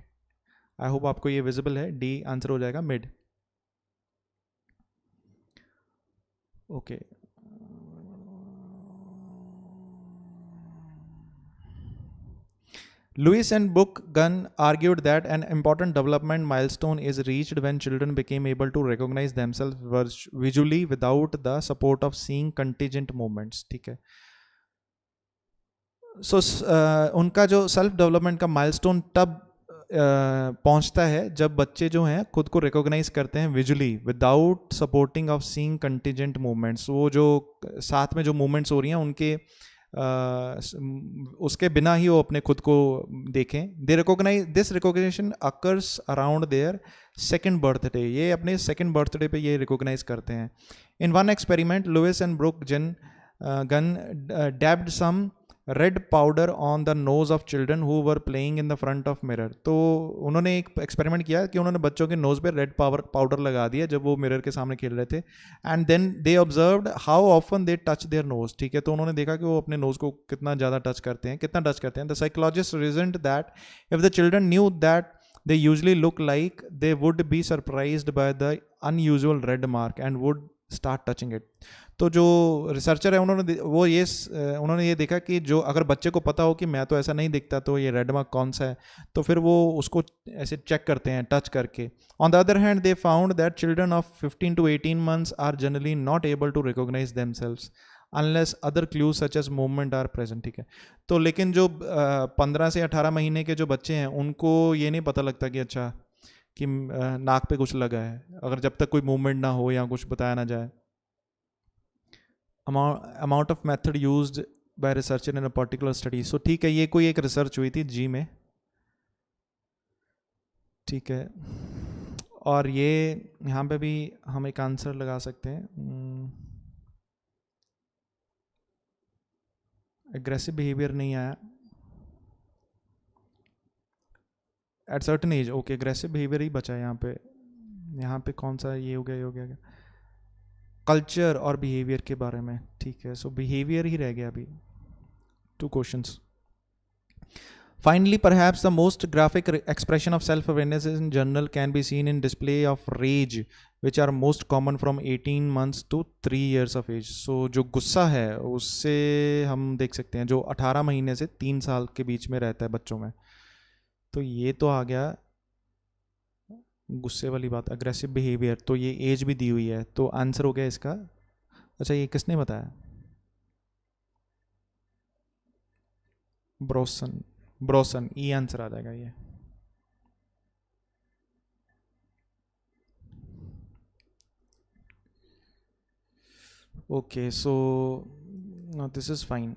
आई होप आपको ये विजिबल है, डी आंसर हो जाएगा, mid. Okay, Lewis and Book Gunn argued that an important development milestone is reached when children became able to recognize themselves visually without the support of seeing contingent movements. ठीक है, सो उनका जो self development का milestone तब पहुंचता है जब बच्चे जो हैं खुद को रिकॉग्नाइज करते हैं visually without supporting of seeing contingent movements. वो जो साथ में जो मूवमेंट्स हो रही हैं उनके उसके बिना ही वो अपने खुद को देखें. They recognise this recognition occurs around their second birthday. ये अपने सेकेंड बर्थडे पे ये रिकॉग्नाइज करते हैं. In one experiment Lewis and Brooks Gunn dabbed some red powder on the nose of children who were playing in the front of mirror. तो उन्होंने एक experiment किया कि उन्होंने बच्चों के नोज पे रेड पाउडर लगा दिया जब वो मिरर के सामने खेल रहे थे. And then they observed how often they touch their nose. ठीक है, तो उन्होंने देखा कि वो अपने नोज को कितना ज़्यादा टच करते हैं, कितना टच करते हैं. The psychologist reasoned that if the children knew that they usually look like they would be surprised by the unusual red mark and would start touching it. तो जो रिसर्चर है उन्होंने ये देखा कि जो अगर बच्चे को पता हो कि मैं तो ऐसा नहीं दिखता तो ये रेड मार्क कौन सा है, तो फिर वो उसको ऐसे चेक करते हैं टच करके. On the other hand they found that children of 15 to 18 months are generally not able to recognise themselves unless other clues such as movement are present. ठीक है, तो लेकिन जो 15 से 18 महीने के जो बच्चे हैं उनको ये नहीं पता लगता कि अच्छा कि नाक पे कुछ लगा है, अगर जब तक कोई मूवमेंट ना हो या कुछ बताया ना जाए. Amount of method used by researcher in a particular study. So ठीक है, ये कोई एक रिसर्च हुई थी जी में. ठीक है, और ये यहाँ पे भी हम एक आंसर लगा सकते हैं. एग्रेसिव बिहेवियर नहीं आया at certain age. Okay, aggressive behaviour ही बचा है यहाँ पे कौन सा ये हो गया कल्चर और बिहेवियर के बारे में. ठीक है, सो बिहेवियर ही रह गया अभी. 2 questions. Finally, perhaps the most graphic expression of self-awareness in general can be seen in display of rage, which are most common from 18 months to 3 years of age. So जो गुस्सा है उससे हम देख सकते हैं जो 18 महीने से 3 साल के बीच में रहता है बच्चों में. तो ये तो आ गया गुस्से वाली बात. अग्रेसिव बिहेवियर, तो ये एज भी दी हुई है, तो आंसर हो गया इसका. अच्छा, ये किसने बताया? ब्रोसन ई आंसर आ जाएगा ये. Okay, so this is fine.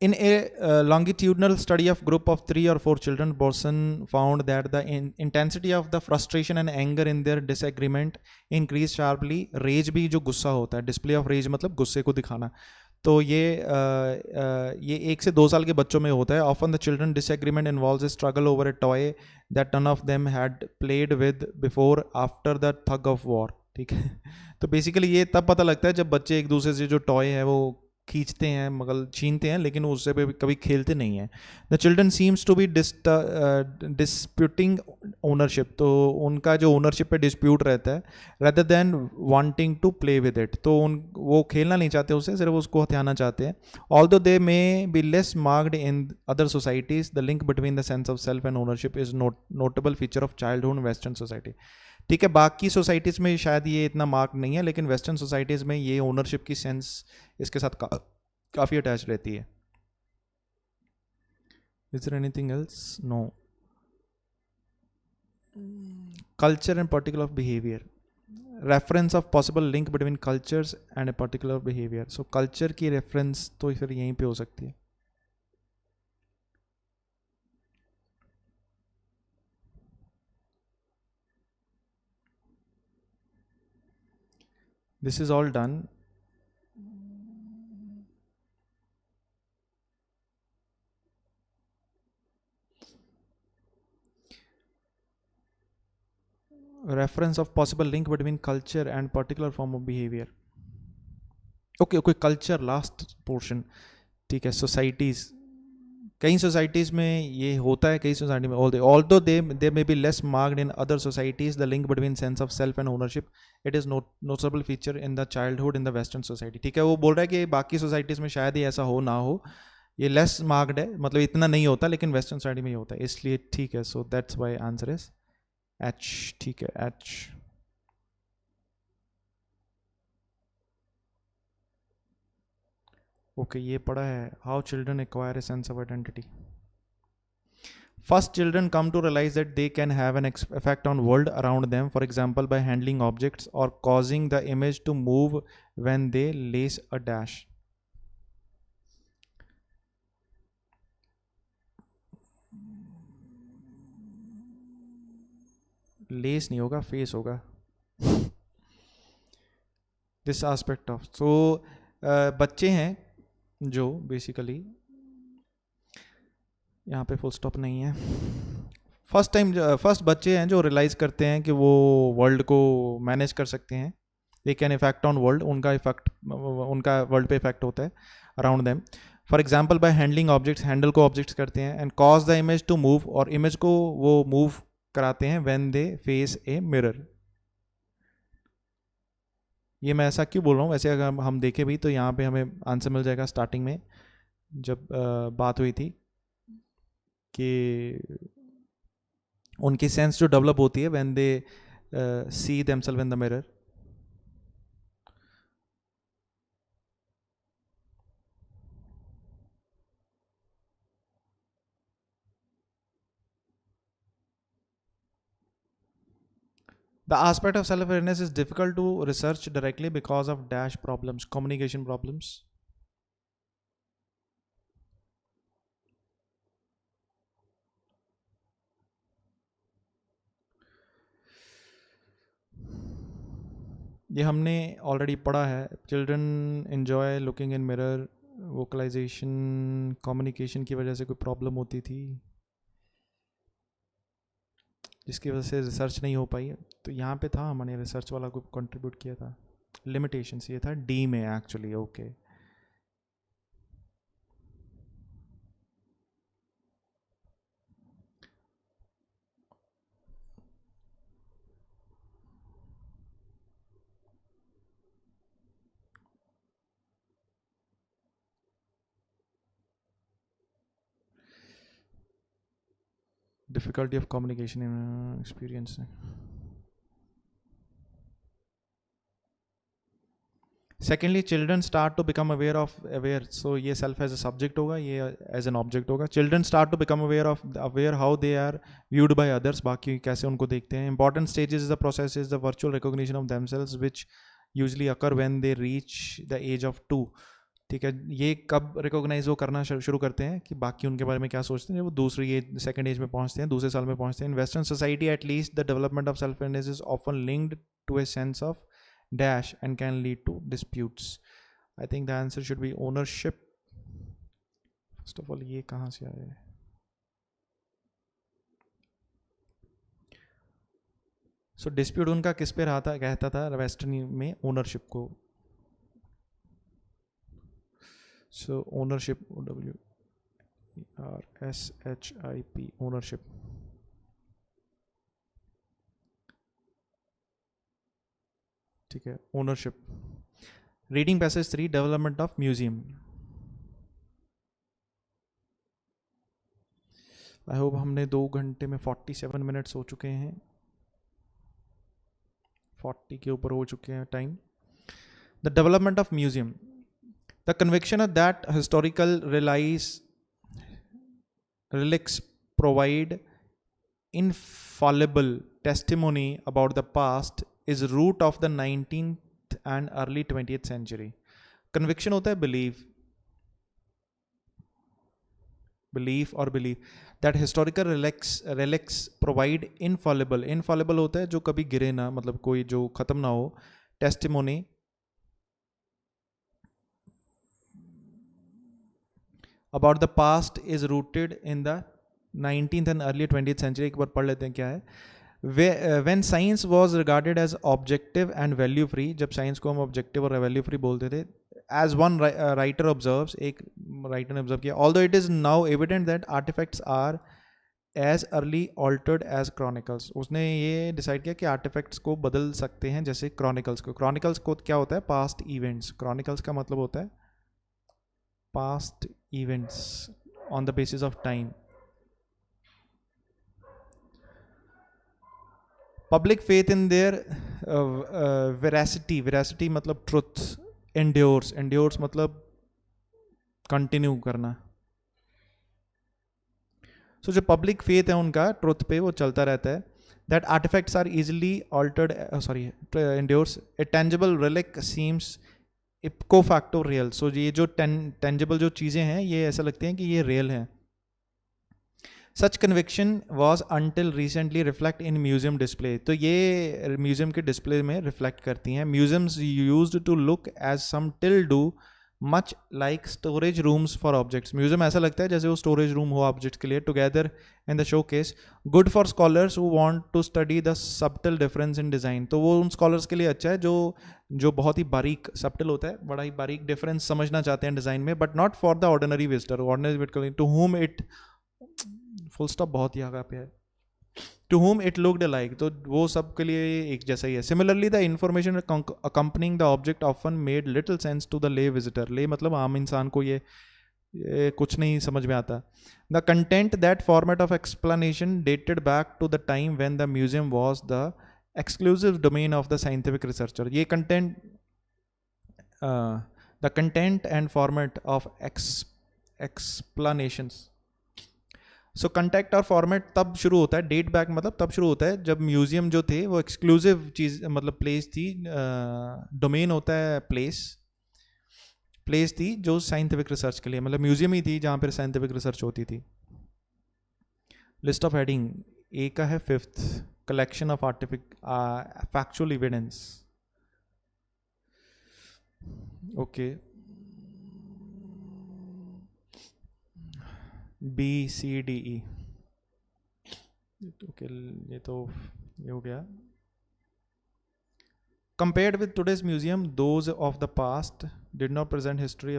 In a longitudinal study of group of 3 or 4 children, Borson found that the intensity of the frustration and anger in their disagreement increased sharply. Rage भी जो गुस्सा होता है, display of rage मतलब गुस्से को दिखाना, तो ये 1 से 2 साल के बच्चों में होता है. Often the children disagreement involves a struggle over a toy that none of them had played with before after the tug of war. ठीक है, तो बेसिकली ये तब पता लगता है जब बच्चे एक दूसरे से जो टॉय है वो खींचते हैं, मगर छीनते हैं, लेकिन उससे कभी खेलते नहीं हैं. The children seems to be disputing ownership. तो उनका जो ओनरशिप पे डिस्प्यूट रहता है rather than wanting to play with it. तो वो खेलना नहीं चाहते उससे, सिर्फ उसको हथियाना चाहते हैं. Although they may be less marked in other societies, the link between the sense of self and ownership is notable feature of childhood in western society. ठीक है, बाकी सोसाइटीज़ में शायद ये इतना मार्क नहीं है, लेकिन वेस्टर्न सोसाइटीज़ में ये ओनरशिप की सेंस इसके साथ काफ़ी अटैच रहती है. Is there anything else? No. Culture and particular behaviour. Reference of possible link between cultures and a particular behaviour. So culture की रेफरेंस तो फिर यहीं पे हो सकती है. This is all done. Reference of possible link between culture and particular form of behavior. Okay, culture last portion. ठीक है, सोसाइटीज़. कई सोसाइटीज़ में ये होता है, कई सोसाइटी में although they may be less marked in other societies, the link between sense of self and ownership, it is noticeable feature in the childhood in the western society. ठीक है, वो बोल रहा है कि बाकी सोसाइटीज़ में शायद ही ऐसा हो ना हो, ये लेस मार्क्ड है, मतलब इतना नहीं होता, लेकिन वेस्टर्न सोसाइटी में ही होता है, इसलिए ठीक है. So that's why answer is H. ठीक है, एच. ओके, ये पढ़ा है, how children acquire a sense of identity. First, children come to realize that they can have an effect on world around them, for example by handling objects or causing the image to move when they lace a dash. Less नहीं होगा, face होगा. This aspect of, सो बच्चे हैं जो basically, यहाँ पे full stop नहीं है. फर्स्ट बच्चे हैं जो रियलाइज़ करते हैं कि वो वर्ल्ड को मैनेज कर सकते हैं. They can effect on world, उनका वर्ल्ड पे इफेक्ट होता है around them. For example by handling objects, handle को ऑब्जेक्ट्स करते हैं. And cause the image to move, और इमेज को वो मूव कराते हैं when they face a mirror. ये मैं ऐसा क्यों बोल रहा हूँ, वैसे अगर हम देखें भी तो यहाँ पे हमें आंसर मिल जाएगा. स्टार्टिंग में जब बात हुई थी कि उनकी सेंस जो डेवलप होती है when they see themself in the mirror. The aspect of self-awareness is difficult to research directly because of dash problems, communication problems. ये हमने ऑलरेडी पढ़ा है. Children enjoy looking in mirror, vocalisation, communication की वजह से कोई प्रॉब्लम होती थी जिसकी वजह से रिसर्च नहीं हो पाई. तो यहाँ पे था, हमने रिसर्च वाला को कंट्रीब्यूट किया था. लिमिटेशंस ये था डी में actually. Okay difficulty of communication experience. Secondly, children start to become aware. So ये self as a subject होगा, ये as an object होगा. Children start to become aware how they are viewed by others, बाकी कैसे उनको देखते हैं. Important stages is the process is the virtual recognition of themselves, which usually occur when they reach the age of 2. ठीक है, ये कब recognise वो करना शुरू करते हैं कि बाकी उनके बारे में क्या सोचते हैं, वो दूसरी एज, सेकंड एज में पहुंचते हैं, दूसरे साल में पहुंचते हैं. In western society at least the development of self awareness is often linked to a sense of dash and can lead to disputes. I think the answer should be ownership. First of all, ये कहाँ से आया है? So dispute उनका किस पे रहा था, कहता था वेस्टर्न में ओनरशिप को. So ownership, OWRSHIP, ownership. ठीक है, ownership. Reading passage 3, development of museum. I hope हमने 2 घंटे में 47 मिनट्स हो चुके हैं, 40 के ऊपर हो चुके हैं time. The development of museum, the conviction of that historical relics provide infallible testimony about the past is root of the 19th and early 20th century. Conviction होता है belief और belief that historical relics provide infallible होता है जो कभी गिरे ना, मतलब कोई जो खत्म ना हो. testimony about the past is rooted in the 19th and early 20th century. एक बार पढ़ लेते हैं क्या है. When science was regarded as objective and value free, जब साइंस को हम ऑब्जेक्टिव और वैल्यू फ्री बोलते थे, as one writer observes, एक राइटर ने ऑब्जर्व किया, although it is now evident that artifacts are as early altered as chronicles. उसने ये डिसाइड किया कि आर्टिफैक्ट्स को बदल सकते हैं जैसे क्रॉनिकल्स को. क्रॉनिकल्स को क्या होता है, पास्ट इवेंट्स. क्रॉनिकल्स का मतलब होता है past events on the basis of time. Public faith in their veracity मतलब truth. endures मतलब कंटिन्यू करना. सो जो पब्लिक फेथ है उनका ट्रुथ पे वो चलता रहता है. That artefacts are easily altered, sorry endures a tangible relic seems ipco facto real. So ये जो tangible जो चीज़ें हैं ये ऐसा लगती हैं कि ये रियल हैं. Such conviction was until recently reflect in museum display. तो ये म्यूजियम के डिस्प्ले में रिफ्लेक्ट करती हैं. Museums used to look as some still do much like storage rooms for objects. Museum ऐसा लगता है जैसे वो स्टोरेज रूम हो ऑब्जेक्ट्स के लिए. Together in the showcase good for scholars who want to study the subtle difference in design. तो वो उन स्कॉलर्स के लिए अच्छा है जो बहुत ही बारीक सबटल होता है, बड़ा ही बारीक डिफरेंस समझना चाहते हैं डिज़ाइन में. But not for the ordinary visitor. Ordinary visitor to whom it, full stop बहुत ही आगे पे है, to whom it looked alike. तो वो सब के लिए एक जैसा ही है. Similarly, the information accompanying the object often made little sense to the lay visitor. lay मतलब आम इंसान को ये कुछ नहीं समझ में आता. The content, that format of explanation dated back to the time when the museum was the exclusive domain of the scientific researcher. ये content, the content and format of explanations. So context और format तब शुरू होता है, date back मतलब तब शुरू होता है जब म्यूजियम जो थे वो एक्सक्लूसिव चीज़ मतलब प्लेस थी. डोमेन होता है प्लेस थी जो साइंटिफिक रिसर्च के लिए, मतलब म्यूजियम ही थी जहाँ पर साइंटिफिक रिसर्च होती थी. लिस्ट ऑफ हेडिंग ए का है 5th, collection of factual evidence. Okay, B C D E. Okay ये हो गया. Compared with today's museum, those of the past did not present history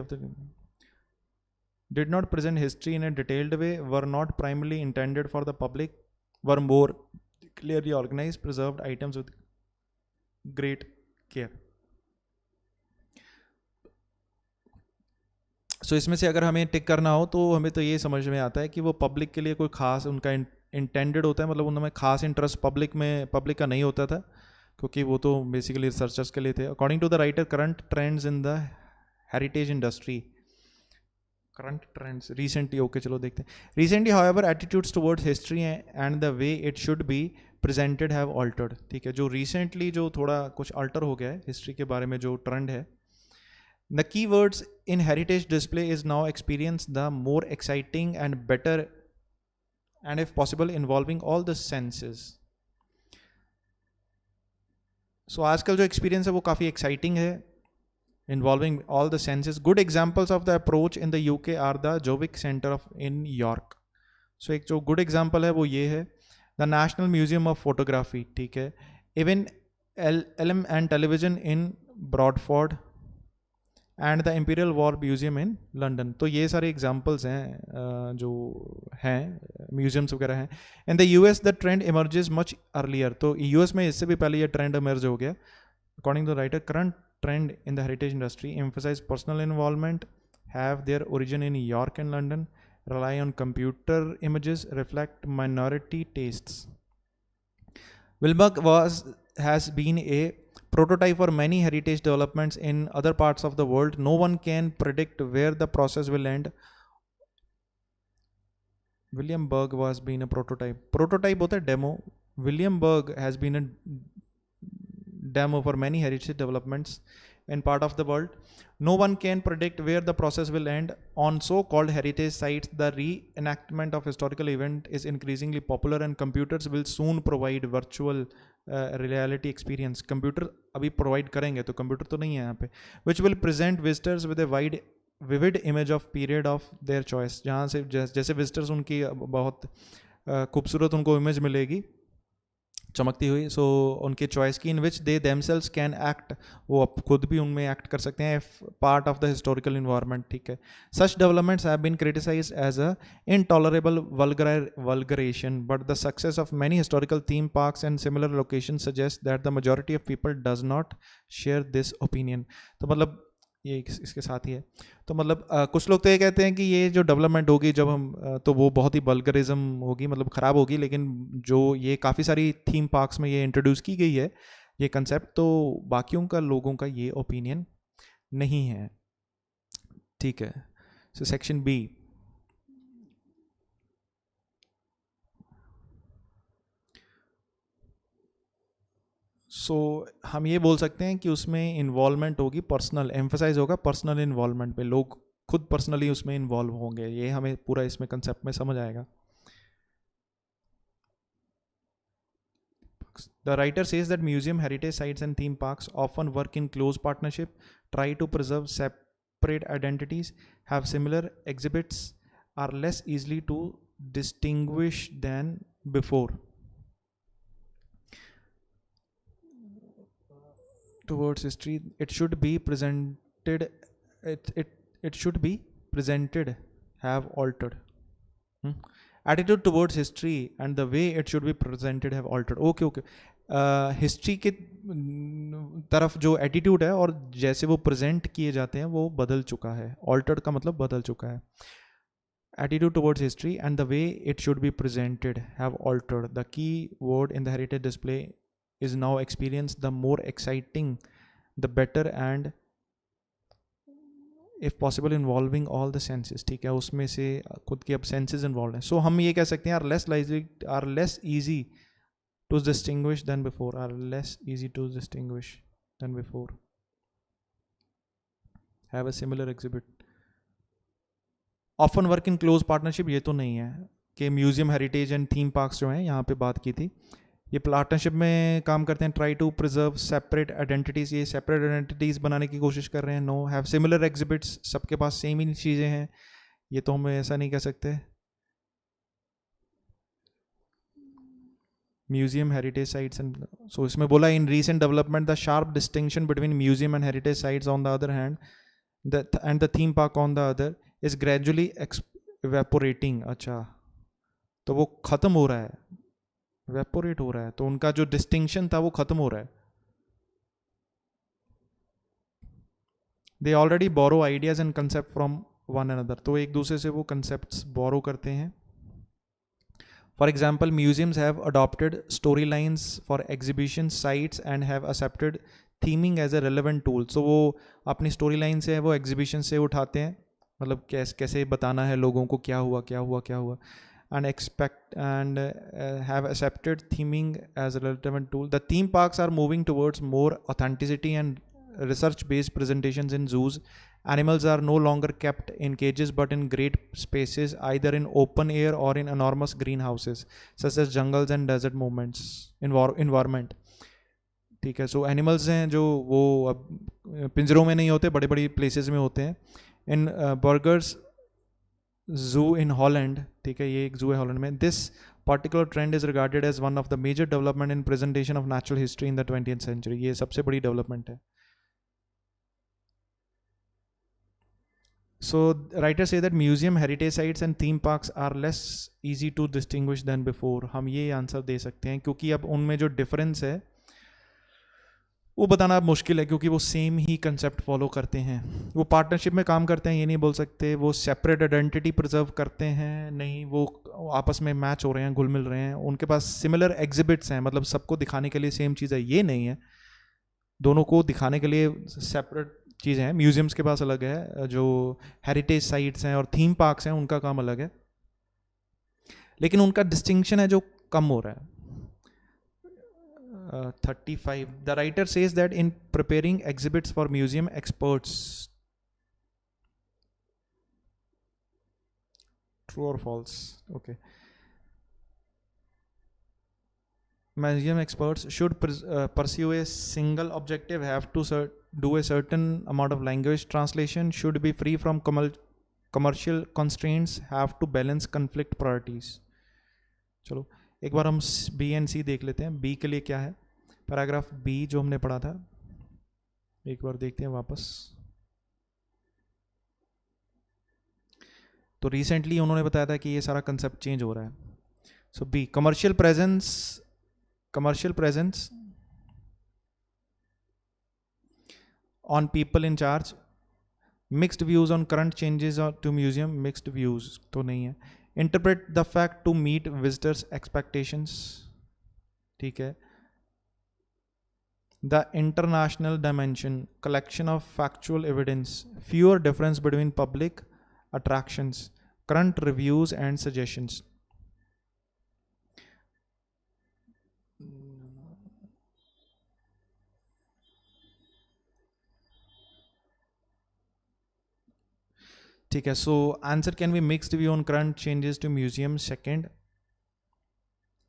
in a detailed way, were not primarily intended for the public, were more clearly organized, preserved items with great care. सो इसमें से अगर हमें टिक करना हो तो हमें तो ये समझ में आता है कि वो पब्लिक के लिए कोई खास उनका इंटेंडेड होता है, मतलब उनमें खास इंटरेस्ट पब्लिक का नहीं होता था, क्योंकि वो तो बेसिकली रिसर्चर्स के लिए थे. According to the writer, current trends in the heritage industry, current trends recently, okay चलो देखते हैं. Recently however attitudes towards history and the way it should be presented have altered. ठीक है, जो रिसेंटली जो थोड़ा कुछ अल्टर हो गया है हिस्ट्री के बारे में जो ट्रेंड है. The keywords in heritage display is now experience the more exciting and better, and if possible involving all the senses. So आजकल जो experience है वो काफ़ी exciting है, involving all the senses. Good examples of the approach in the UK are the Jovic Center in York. So एक जो good example है वो ये है, the National Museum of Photography. ठीक है, even Film and Television in Bradford and the imperial war museum in London. तो ये सारे एग्जाम्पल्स हैं जो हैं म्यूजियम्स वगैरह हैं. In the US the trend emerges much earlier. तो US में इससे भी पहले ये ट्रेंड इमर्ज हो गया. According to writer, current trend in the heritage industry emphasise personal involvement, have their origin in York and London, rely on computer images, reflect minority tastes. Wilmberg has been a prototype for many heritage developments in other parts of the world. No one can predict where the process will end. Williamburg was been a prototype. Prototype होता है demo. Williamburg has been a demo for many heritage developments in part of the world. No one can predict where the process will end. On so-called heritage sites, the reenactment of historical event is increasingly popular, and computers will soon provide virtual reality experience. Computer अभी provide करेंगे, तो computer तो नहीं है यहाँ पे. Which will present visitors with a vivid image of period of their choice. जहाँ से जैसे visitors उनकी बहुत खूबसूरत उनको इमेज मिलेगी चमकती हुई, सो उनके चॉइस की, in which they themselves can act, वो खुद भी उनमें एक्ट कर सकते हैं, part of the historical environment. ठीक है, such developments have been criticised as a intolerable vulgarisation, but the success of many historical theme parks and similar location suggest that the majority of people does not share this opinion. तो मतलब ये इसके साथ ही है. तो मतलब कुछ लोग तो ये कहते हैं कि ये जो डेवलपमेंट होगी जब हम तो वो बहुत ही वल्गरिज्म होगी, मतलब ख़राब होगी, लेकिन जो ये काफ़ी सारी थीम पार्क्स में ये इंट्रोड्यूस की गई है ये कंसेप्ट, तो बाकियों का लोगों का ये ओपिनियन नहीं है. ठीक है, सो सेक्शन बी, सो हम ये बोल सकते हैं कि उसमें इन्वॉल्वमेंट होगी, पर्सनल एम्फसाइज होगा पर्सनल इन्वॉल्वमेंट पे, लोग खुद पर्सनली उसमें इन्वॉल्व होंगे, ये हमें पूरा इसमें कंसेप्ट में समझ आएगा. The writer says that museum, heritage sites, and theme parks often work in close partnership, try to preserve separate identities, have similar exhibits, are less easily to distinguish than before. Towards history, it should be presented. It it it should be presented. Have altered. Attitude towards history and the way it should be presented have altered. Okay, okay. History के तरफ जो attitude है और जैसे वो present किए जाते हैं वो बदल चुका है. ऑल्टर्ड का मतलब बदल चुका है. Attitude towards history and the way it should be presented have altered. The key word in the heritage display is now experience. The more exciting, the better, and if possible involving all the senses. ठीक है, उसमें से खुद के अब senses involved हैं. So हम ये कह सकते हैं are less likely, are less easy to distinguish than before, are less easy to distinguish than before, have a similar exhibit, often work in close partnership. ये तो नहीं है कि museum, heritage and theme parks जो हैं यहाँ पे बात की थी, ये पार्टनरशिप में काम करते हैं. Try to preserve separate identities, ये सेपरेट आइडेंटिटीज बनाने की कोशिश कर रहे हैं. नो. हैव सिमिलर एग्जिबिट्स, सबके पास सेम ही चीज़ें हैं, ये तो हम ऐसा नहीं कह सकते. म्यूजियम, हेरिटेज साइट्स एंड, सो इसमें बोला in recent development the sharp distinction between museum and heritage sites on the other hand and the theme park on the other is gradually evaporating. अच्छा, तो वो खत्म हो रहा है, इवेपोरेट हो रहा है, तो उनका जो डिस्टिंक्शन था वो खत्म हो रहा है. They already borrow ideas and concept from one another, तो एक दूसरे से वो कंसेप्ट बोरो करते हैं. For example, museums have adopted storylines for exhibition sites and have accepted theming as a relevant tool. So वो अपनी storyline से वो exhibition से उठाते हैं, मतलब कैसे बताना है लोगों को क्या हुआ क्या हुआ क्या हुआ, and have accepted theming as a relevant tool. The theme parks are moving towards more authenticity and research-based presentations in zoos. Animals are no longer kept in cages but in great spaces, either in open air or in enormous greenhouses, such as jungles and desert environment. ठीक है, सो animals हैं जो वो अब पिंजरों में नहीं होते, बड़े बड़ी प्लेसेस में होते हैं. इन बर्गर्स जू इन हॉलैंड, ठीक है, ये एक जू है हॉलैंड में. This particular trend is regarded as one of the major development in presentation of natural history in the 20th century. ये सबसे बड़ी डेवलपमेंट है. So writers say that museum, heritage sites and theme parks are less easy to distinguish than before. हम ये answer दे सकते हैं क्योंकि अब उनमें जो डिफरेंस है वो बताना अब मुश्किल है, क्योंकि वो सेम ही कंसेप्ट फॉलो करते हैं. वो पार्टनरशिप में काम करते हैं ये नहीं बोल सकते, वो सेपरेट आइडेंटिटी प्रिजर्व करते हैं नहीं, वो आपस में मैच हो रहे हैं, घुल मिल रहे हैं, उनके पास सिमिलर एग्जिबिट्स हैं, मतलब सबको दिखाने के लिए सेम चीज़ है ये नहीं है, दोनों को दिखाने के लिए सेपरेट चीज़ें हैं. म्यूजियम्स के पास अलग है, जो हेरिटेज साइट्स हैं और थीम पार्क्स हैं उनका काम अलग है, लेकिन उनका डिस्टिंक्शन है जो कम हो रहा है. 35. The writer says that in preparing exhibits for museum experts, true or false? Okay. Museum experts should pursue a single objective, have to do a certain amount of language translation, should be free from commercial constraints, have to balance conflict priorities. चलो एक बार हम B and सी देख लेते हैं. B के लिए क्या है, पैराग्राफ बी जो हमने पढ़ा था एक बार देखते हैं वापस. तो रिसेंटली उन्होंने बताया था कि ये सारा कंसेप्ट चेंज हो रहा है. So B, commercial presence on people in charge, mixed views on current changes to museum, mixed views तो नहीं है. Interpret the fact to meet visitors expectations, ठीक है. The international dimension, collection of factual evidence, fewer difference between public attractions, current reviews and suggestions. ठीक है. So answer can be mixed view on current changes to museum. Second,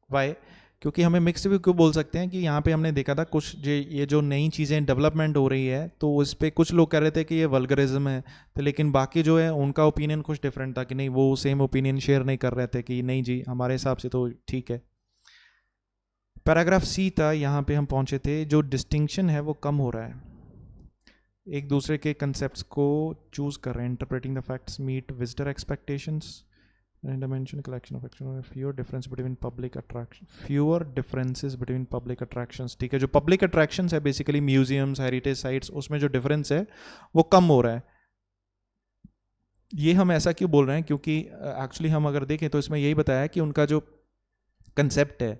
why? क्योंकि हमें mixed view क्यों बोल सकते हैं कि यहाँ पे हमने देखा था कुछ ये जो नई चीज़ें डेवलपमेंट हो रही है तो उस पर कुछ लोग कह रहे थे कि ये वल्गरिज्म है, तो लेकिन बाकी जो है उनका ओपिनियन कुछ डिफरेंट था कि नहीं, वो सेम ओपिनियन शेयर नहीं कर रहे थे कि नहीं जी हमारे हिसाब से तो ठीक है. पैराग्राफ सी था, यहाँ पे हम पहुँचे थे. जो डिस्टिंक्शन है वो कम हो रहा है, एक दूसरे के कंसेप्ट को चूज कर रहे हैं. Interpreting the facts meet visitor expectations. Dimension collection of action, fewer difference between public attraction, fewer differences between public attractions. ठीक है, जो public attractions है बेसिकली म्यूजियम्स, हेरिटेज साइट्स, उसमें जो डिफरेंस है वो कम हो रहा है. ये हम ऐसा क्यों बोल रहे हैं? क्योंकि एक्चुअली हम अगर देखें तो इसमें यही बताया कि उनका जो कंसेप्ट है,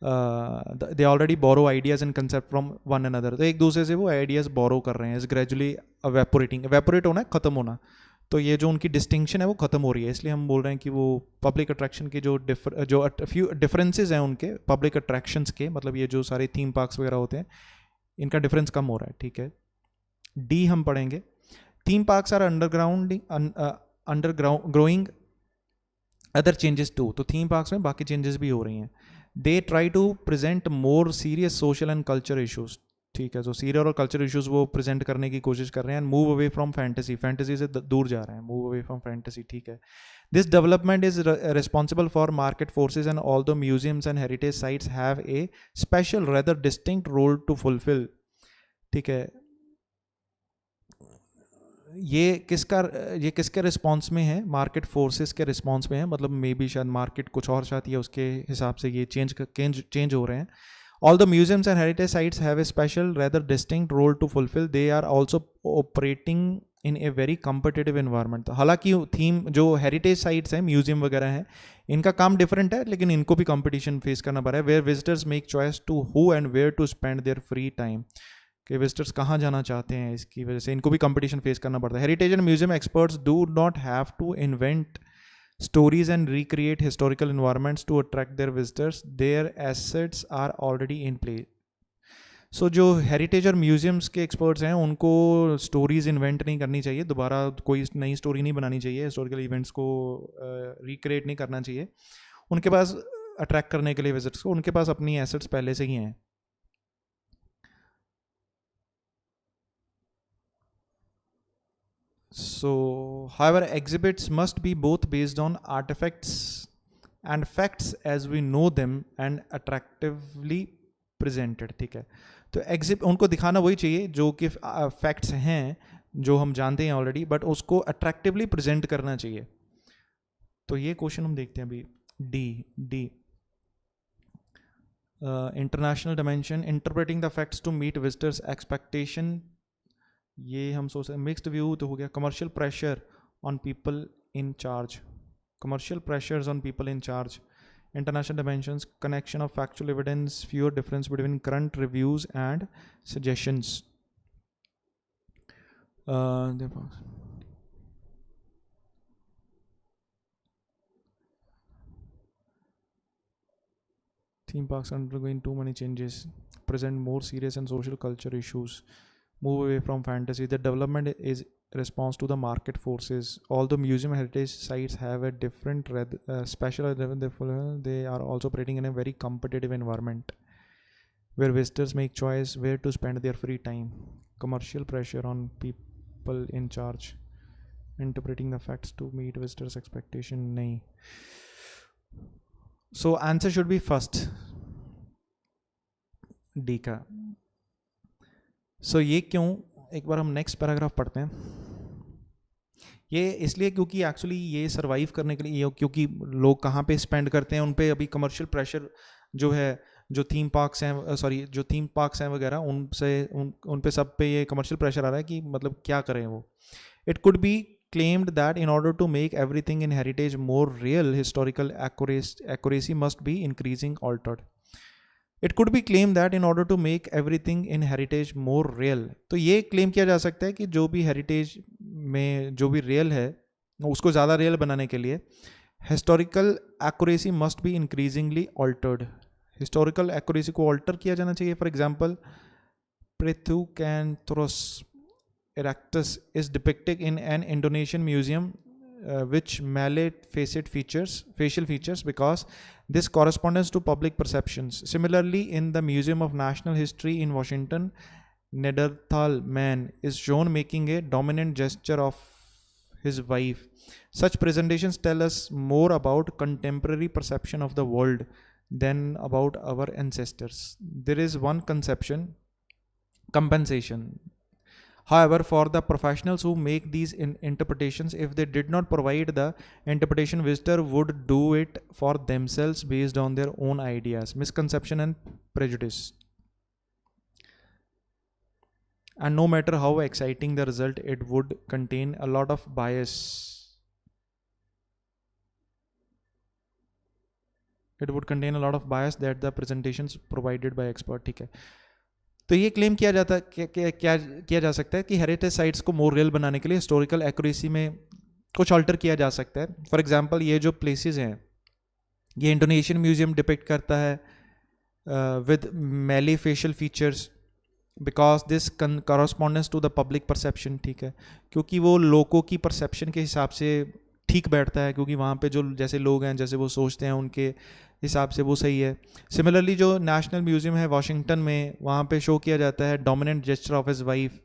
they already borrow ideas and concept from one another. तो एक दूसरे से वो आइडियाज बोरो कर रहे हैं. Is gradually अवेपोरेटिंग. एवेपोरेट होना है, खत्म होना. तो ये जो उनकी डिस्टिंक्शन है वो खत्म हो रही है, इसलिए हम बोल रहे हैं कि वो पब्लिक अट्रैक्शन के जो फ्यू डिफरेंसेस हैं उनके पब्लिक अट्रैक्शंस के, मतलब ये जो सारे थीम पार्क्स वगैरह होते हैं इनका डिफरेंस कम हो रहा है. ठीक है. डी हम पढ़ेंगे. Theme parks are undergoing other changes too. तो थीम पार्क्स में बाकी चेंजेस भी हो रही हैं. They try to present more serious social and culture issues. ठीक है, तो सीरियर और कल्चर इश्यूज वो प्रेजेंट करने की कोशिश कर रहे हैं. And move away from fantasy. Fantasy से दूर जा रहे हैं, मूव अवे फ्रॉम फैंटेसी. ठीक है. This development is responsible for market forces and all the museums and heritage sites have a special rather distinctive role to fulfil. ठीक है. ये किसके रिस्पॉन्स में है? मार्केट फोर्सेस के रिस्पॉन्स में है. मतलब मे बी शायद मार्केट कुछ और चाहती है, उसके हिसाब से ये चेंज हो रहे हैं. All the museums and heritage sites have a special, rather distinct role to fulfill. They are also operating in a very competitive environment. हालांकि थीम जो हेरिटेज साइट्स हैं, म्यूजियम वगैरह हैं, इनका काम डिफरेंट है, लेकिन इनको भी कंपटीशन फेस करना पड़ रहा है. Where visitors make choice to who and where to spend their free time. कि विजिटर्स कहाँ जाना चाहते हैं, इसकी वजह से इनको भी कंपटीशन फेस करना पड़ता है. Heritage and museum experts do not have to invent stories and recreate historical environments to attract their visitors. Their assets are already in play. So जो हेरिटेज और म्यूजियम्स के एक्सपर्ट्स हैं उनको स्टोरीज इन्वेंट नहीं करनी चाहिए, दोबारा कोई नई स्टोरी नहीं बनानी चाहिए, हिस्टोरिकल इवेंट्स को रिक्रिएट नहीं करना चाहिए. उनके पास अट्रैक्ट करने के लिए विजिटर्स को उनके पास अपनी एसेट्स पहले से ही हैं. So, however, exhibits must be both based on artifacts and facts as we know them and attractively presented. ठीक है. तो उनको दिखाना वही चाहिए जो कि फैक्ट्स हैं, जो हम जानते हैं ऑलरेडी, बट उसको अट्रैक्टिवली प्रेजेंट करना चाहिए. तो ये क्वेश्चन हम देखते हैं अभी. D international dimension. Interpreting the facts to meet visitors expectation. ये हम सोच रहे हैं. मिक्स्ड व्यू तो हो गया. Commercial pressure on people in charge. Commercial pressures on people in charge. International dimensions. Connection of factual evidence. Fewer difference between current reviews and suggestions. Theme parks undergoing too many changes, present more serious and social culture issues, move away from fantasy. The development is response to the market forces. All the museum heritage sites have a different special. They are also operating in a very competitive environment where visitors make choice where to spend their free time. Commercial pressure on people in charge. Interpreting the facts to meet visitors' expectation. नहीं. So answer should be first. D का. So ये क्यों? एक बार हम next paragraph पढ़ते हैं. ये इसलिए क्योंकि एक्चुअली ये सर्वाइव करने के लिए, क्योंकि लोग कहाँ पे स्पेंड करते हैं उन पे अभी कमर्शियल प्रेशर जो है, जो थीम पार्क्स हैं वगैरह, उन पे सब पे ये कमर्शियल प्रेशर आ रहा है कि मतलब क्या करें वो. It could be claimed that in order to make everything in heritage more real, historical accuracy must be increasing altered. It could be claimed that in order to make everything in heritage more real, तो ये claim किया जा सकता है कि जो भी heritage में जो भी real है उसको ज़्यादा real बनाने के लिए historical accuracy must be increasingly altered. Historical accuracy को alter किया जाना चाहिए. For example, Prithucanthropus erectus is depicted in an Indonesian museum which Malay facial features because this corresponds to public perceptions. Similarly, in the Museum of National History in Washington, Neanderthal man is shown making a dominant gesture of his wife. Such presentations tell us more about contemporary perception of the world than about our ancestors. There is one compensation. However, for the professionals who make these interpretations, if they did not provide the interpretation, visitor would do it for themselves based on their own ideas, misconception and prejudice. And no matter how exciting the result, it would contain a lot of bias. It would contain a lot of bias that the presentations provided by expert. ठीक है, तो ये claim किया जाता क्या किया जा सकता है कि हेरिटेज साइट्स को मोर रियल बनाने के लिए हिस्टोरिकल एक्यूरेसी में कुछ ऑल्टर किया जा सकता है. फॉर एग्जांपल, ये जो प्लेसेस हैं, ये इंडोनेशियन म्यूजियम डिपिक्ट करता है with male facial features because this correspondence to the public perception. ठीक है, क्योंकि वो लोगों की परसेप्शन के हिसाब से ठीक बैठता है, क्योंकि वहाँ पे जो जैसे लोग हैं, जैसे वो सोचते हैं, उनके हिसाब से वो सही है. सिमिलरली जो नेशनल म्यूजियम है वाशिंगटन में, वहाँ पे शो किया जाता है dominant gesture of his wife.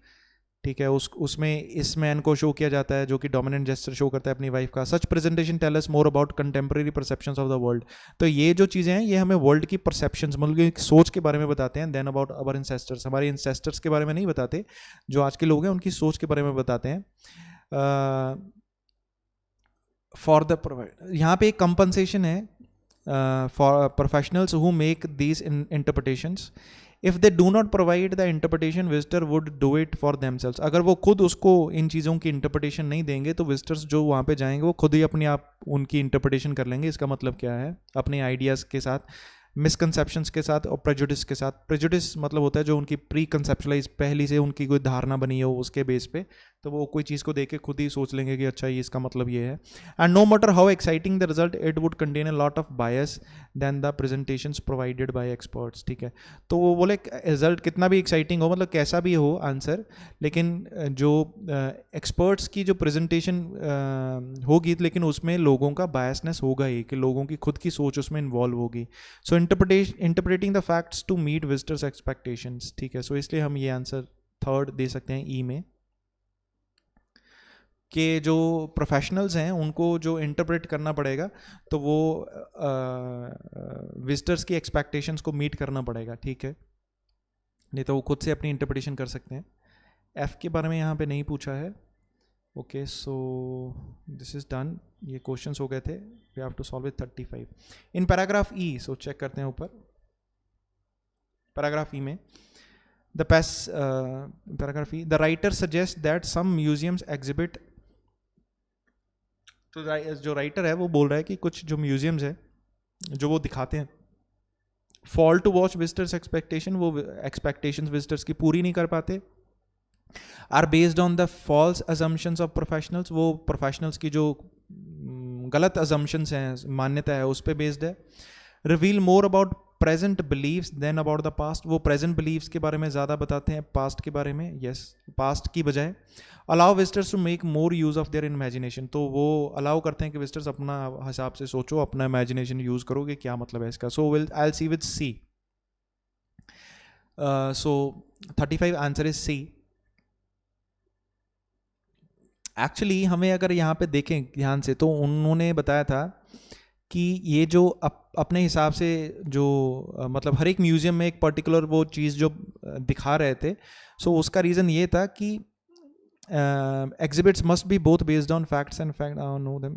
ठीक है, उसमें इस मैन को शो किया जाता है जो कि डोमिनेंट जेस्चर शो करता है अपनी वाइफ का. Such presentation tell us more about contemporary perceptions of the world. तो ये जो चीज़ें हैं, ये हमें वर्ल्ड की परसेप्शंस, मतलब सोच के बारे में बताते हैं. देन अबाउट अवर इंसेस्टर्स, हमारे इंसेस्टर्स के बारे में नहीं बताते, जो आज के लोग हैं उनकी सोच के बारे में बताते हैं. फॉर द प्रोवाइड, यहाँ पे एक कंपनसेशन है for professionals who make these interpretations. If they do not provide the interpretation, visitor would do it for themselves. अगर वो खुद उसको इन चीज़ों की इंटरप्रिटेशन नहीं देंगे, तो विजिटर्स जो वहाँ पे जाएंगे वो खुद ही अपने आप उनकी इंटरप्रिटेशन कर लेंगे. इसका मतलब क्या है? अपने आइडियाज़ के साथ, मिसकंसेप्शंस के साथ और प्रेजुडिस के साथ. प्रेजुडिस मतलब होता है जो उनकी प्री कंसेप्चुलाइज, पहली से उनकी कोई धारणा बनी हो उसके बेस पे, तो वो कोई चीज़ को देख के खुद ही सोच लेंगे कि अच्छा ये इसका मतलब ये है. And no matter how exciting the result, it would contain a lot of bias than the presentations provided by experts. ठीक है, तो वो बोले रिजल्ट कितना भी एक्साइटिंग हो, मतलब कैसा भी हो आंसर, लेकिन जो एक्सपर्ट्स की जो प्रेजेंटेशन होगी, लेकिन उसमें लोगों का बायसनेस होगा ही, कि लोगों की खुद की सोच उसमें इन्वॉल्व होगी. So interpreting the facts to meet visitors expectations. ठीक है, सो इसलिए हम ये आंसर थर्ड दे सकते हैं ई में, कि जो प्रोफेशनल्स हैं उनको जो इंटरप्रेट करना पड़ेगा, तो वो विजिटर्स की एक्सपेक्टेशंस को मीट करना पड़ेगा. ठीक है, नहीं तो वो खुद से अपनी इंटरप्रिटेशन कर सकते हैं. एफ के बारे में यहाँ पे नहीं पूछा है. Okay, so this is done. ये क्वेश्चंस हो गए थे. We have to solve it 35. In paragraph E, so check करते हैं ऊपर पैराग्राफ ई में, the paragraph E, the writer suggest that some museums exhibit. तो जो राइटर है वो बोल रहा है कि कुछ जो म्यूजियम्स है जो वो दिखाते हैं fall to watch visitors expectation, वो एक्सपेक्टेशंस विजिटर्स की पूरी नहीं कर पाते. Are based on the false assumptions of professionals, वो प्रोफेशनल्स की जो गलत अजम्पशंस हैं, मान्यता है, उस पर बेस्ड है. Reveal more about present beliefs than about the past, वो प्रेजेंट बिलीव्स के बारे में ज़्यादा बताते हैं पास्ट के बारे में. यस, पास्ट की बजाय. Allow visitors to make more use of their imagination, तो वो अलाउ करते हैं कि विजिटर्स अपना हिसाब से सोचो, अपना इमेजिनेशन यूज़ करो कि क्या मतलब है इसका. So will I see with C. So 35 answer is C. Actually हमें अगर यहाँ पे देखें ध्यान से, तो उन्होंने बताया था कि ये जो अपने हिसाब से जो मतलब हर एक म्यूजियम में एक पर्टिकुलर वो चीज़ जो दिखा रहे थे, सो उसका रीज़न ये था कि exhibits must be both based on facts and fact know them.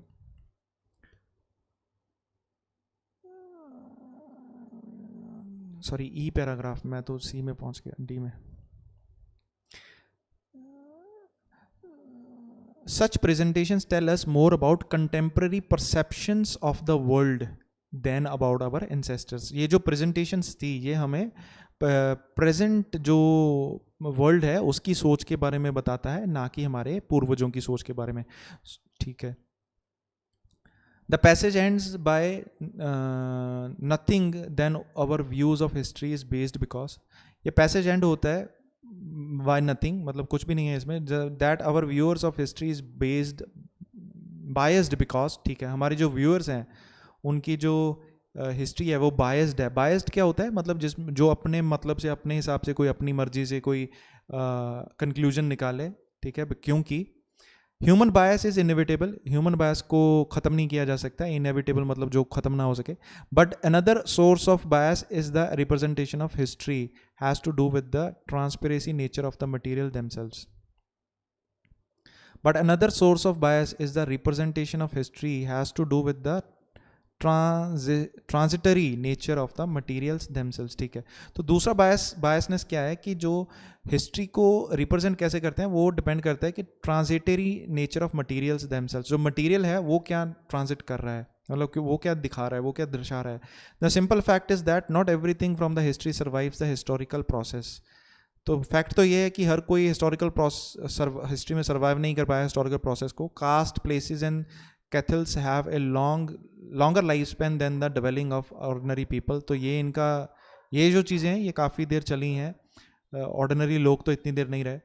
Sorry, E paragraph, मैं तो सी में पहुंच गया, डी में. Such presentations tell us more about contemporary perceptions of the world than about our ancestors. ये जो presentations थी, ये हमें प्रेजेंट जो वर्ल्ड है उसकी सोच के बारे में बताता है, ना कि हमारे पूर्वजों की सोच के बारे में. ठीक है. The passage ends by nothing then our views of history is based because. ये पैसेज एंड होता है वाई नथिंग, मतलब कुछ भी नहीं है इसमें. That our viewers of history is based biased because, ठीक है, हमारे जो व्यूअर्स हैं उनकी जो हिस्ट्री है वो बायस्ड है. बायस्ड क्या होता है, मतलब जिस जो अपने मतलब से, अपने हिसाब से, कोई अपनी मर्जी से कोई कंक्लूजन निकाले, ठीक है, क्योंकि human bias is inevitable. Human bias को ख़त्म नहीं किया जा सकता. इनएविटेबल मतलब जो ख़त्म ना हो सके. But another source of bias is the representation of history has to do with the transparency nature of the material themselves. But another source of bias is the representation of history has to do with the transitory nature of the materials themselves. ठीक है, तो दूसरा biasness क्या है कि जो history को represent कैसे करते हैं वो डिपेंड करता है कि transitory nature of materials themselves, जो मटीरियल है वो क्या ट्रांजिट कर रहा है, मतलब कि वो क्या दिखा रहा है, वो क्या दर्शा रहा है. The simple fact is that not everything from the history survives the historical process. तो फैक्ट तो ये है कि हर कोई हिस्टोरिकल हिस्ट्री में सर्वाइव नहीं कर पाया हिस्टोरिकल प्रोसेस को. Cast, places and cathedrals have a longer life span than the dwelling of ordinary people. तो ये इनका, ये जो चीज़ें हैं ये काफ़ी देर चली हैं, ऑर्डिनरी लोग तो इतनी देर नहीं रहे.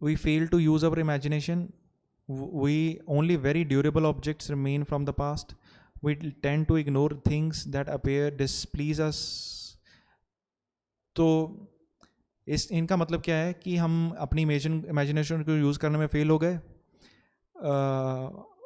We fail to use our imagination. We only very durable objects remain from the past. We tend to ignore things that appear displease us. तो इनका मतलब क्या है कि हम अपनी इमेजिनेशन को यूज़ करने में फेल हो गए.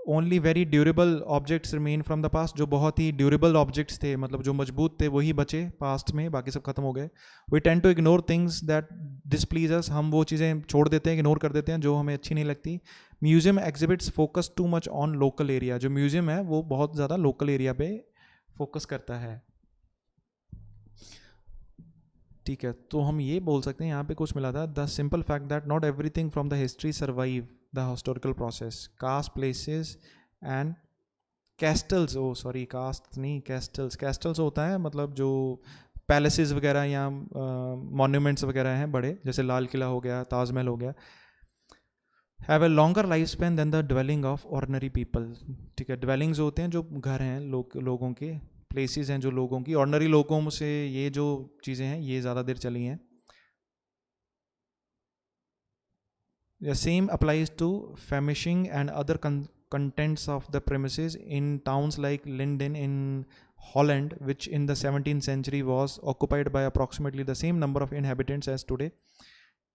Only very durable objects remain from the past. जो बहुत ही ड्यूरेबल ऑब्जेक्ट्स थे, मतलब जो मजबूत थे, वही बचे पास्ट में, बाकी सब खत्म हो गए. We tend to ignore things that displease us. हम वो चीज़ें छोड़ देते हैं, इग्नोर कर देते हैं जो हमें अच्छी नहीं लगती. Museum exhibits focus too much on local area. जो म्यूजियम है वो बहुत ज़्यादा लोकल एरिया पे फोकस करता है. ठीक है, तो हम ये बोल सकते हैं यहाँ पे कुछ मिला था. The simple fact that not everything from the history survive the historical process. Cast, places and castles. Oh sorry, cast नहीं, कैस्टल्स. कैस्टल्स होता है मतलब जो पैलेसेस वगैरह या मॉन्यूमेंट्स वगैरह हैं बड़े, जैसे लाल किला हो गया, ताजमहल हो गया. Have a longer life span than the dwelling of ordinary people. ठीक है, ड्वेलिंग्स होते हैं जो घर हैं लोगों के, प्लेसेस हैं जो लोगों की. ऑर्डिनरी लोगों से ये जो चीज़ें हैं ये ज़्यादा देर चली हैं. The same applies to famishing and other contents of the premises in towns like Linden in Holland, which in the 17th century was occupied by approximately the same number of inhabitants as today.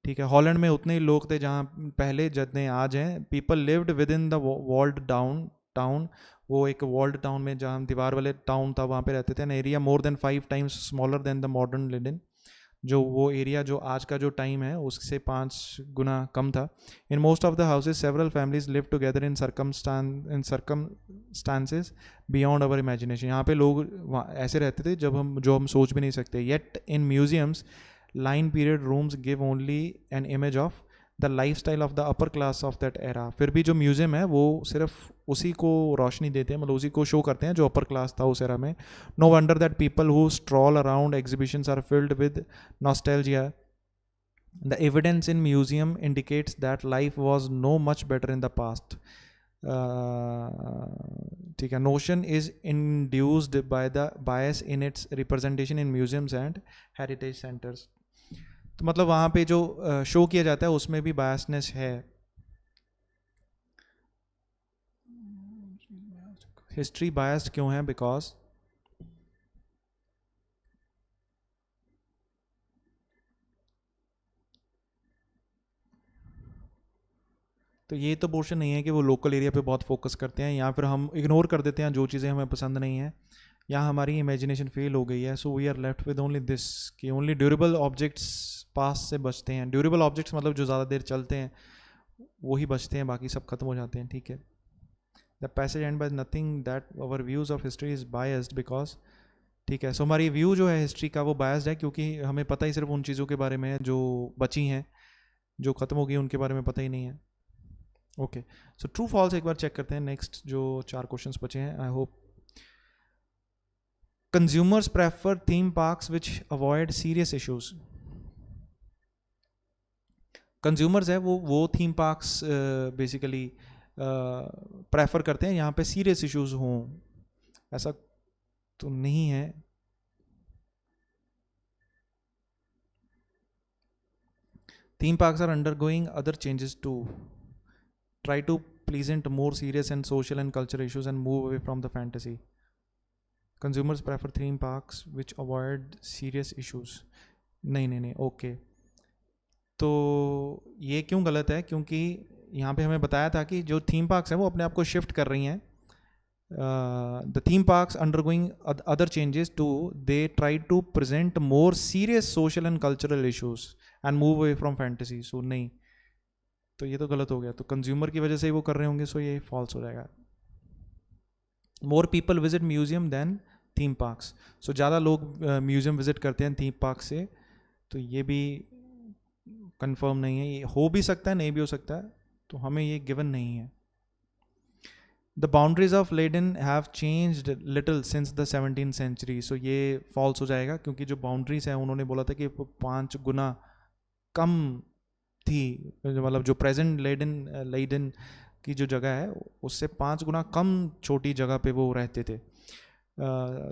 ठीक है, Holland में उतने ही लोग थे जहाँ पहले जितने आज हैं. People lived within the walled town. वो एक वॉल्ड टाउन में, जहाँ दीवार वाले टाउन था, वहाँ पे रहते थे. An area more than 5 times smaller than the modern London. जो वो एरिया जो आज का जो टाइम है उससे 5 गुना कम था. In most of the houses several families live together in circumstances beyond our imagination. यहाँ पे लोग ऐसे रहते थे जो हम सोच भी नहीं सकते. Yet in museums line period rooms give only an image of the lifestyle of the upper class of that era. फिर भी जो म्यूजियम है वो सिर्फ उसी को रोशनी देते हैं, मतलब उसी को शो करते हैं जो अपर क्लास था उस एरा में. No wonder that people who stroll around exhibitions are filled with nostalgia. The evidence in museum indicates that life was no much better in the past. ठीक है, notion is induced by the bias in its representation in museums and heritage centres. तो मतलब वहाँ पे जो show किया जाता है उसमें भी बायसनेस है. हिस्ट्री बायस्ड क्यों है? बिकॉज तो ये तो पोर्शन नहीं है कि वो लोकल एरिया पे बहुत फोकस करते हैं, या फिर हम इग्नोर कर देते हैं जो चीज़ें हमें पसंद नहीं है, या हमारी इमेजिनेशन फेल हो गई है. So we are left with only this कि ओनली ड्यूरेबल ऑब्जेक्ट्स पास से बचते हैं. ड्यूरेबल ऑब्जेक्ट्स मतलब जो ज़्यादा देर चलते हैं वही बचते हैं, बाकी सब खत्म हो जाते हैं. ठीक है, the passage and by nothing that our views of history is biased because. ठीक है, सो हमारी व्यू जो है हिस्ट्री का वो बायस्ड है क्योंकि हमें पता ही सिर्फ उन चीज़ों के बारे में है जो बची हैं, जो ख़त्म हो गई उनके बारे में पता ही नहीं है. ओके, सो ट्रू फॉल्स एक बार चेक करते हैं. नेक्स्ट जो 4 क्वेश्चंस बचे हैं, I hope. Consumers prefer theme parks which avoid serious issues. Consumers है वो थीम पार्क्स बेसिकली प्रेफर करते हैं यहाँ पे सीरियस इश्यूज हों. ऐसा तो नहीं है. Theme parks are undergoing other changes to try to pleasant more serious and social and cultural issues and move away from the fantasy. Consumers prefer theme parks which avoid serious issues. नहीं, okay. तो ये क्यों गलत है? क्योंकि यहाँ पे हमें बताया था कि जो थीम पार्क्स हैं वो अपने आप को शिफ्ट कर रही हैं. The theme parks undergoing other changes too. They try to present more serious social and cultural issues and move away from fantasy. So नहीं, तो ये तो गलत हो गया. तो कंज्यूमर की वजह से ही वो कर रहे होंगे, सो ये फॉल्स हो जाएगा. More people visit museum than theme parks. So ज़्यादा लोग म्यूजियम विजिट करते हैं थीम पार्क से. तो ये भी कंफर्म नहीं है. ये हो भी सकता है, नहीं भी हो सकता है, तो हमें ये गिवन नहीं है. The boundaries of Leiden have changed little since the 17th century. So ये फॉल्स हो जाएगा क्योंकि जो बाउंड्रीज हैं उन्होंने बोला था कि 5 गुना कम थी. मतलब जो प्रेजेंट लेडन की जो जगह है उससे 5 गुना कम छोटी जगह पे वो रहते थे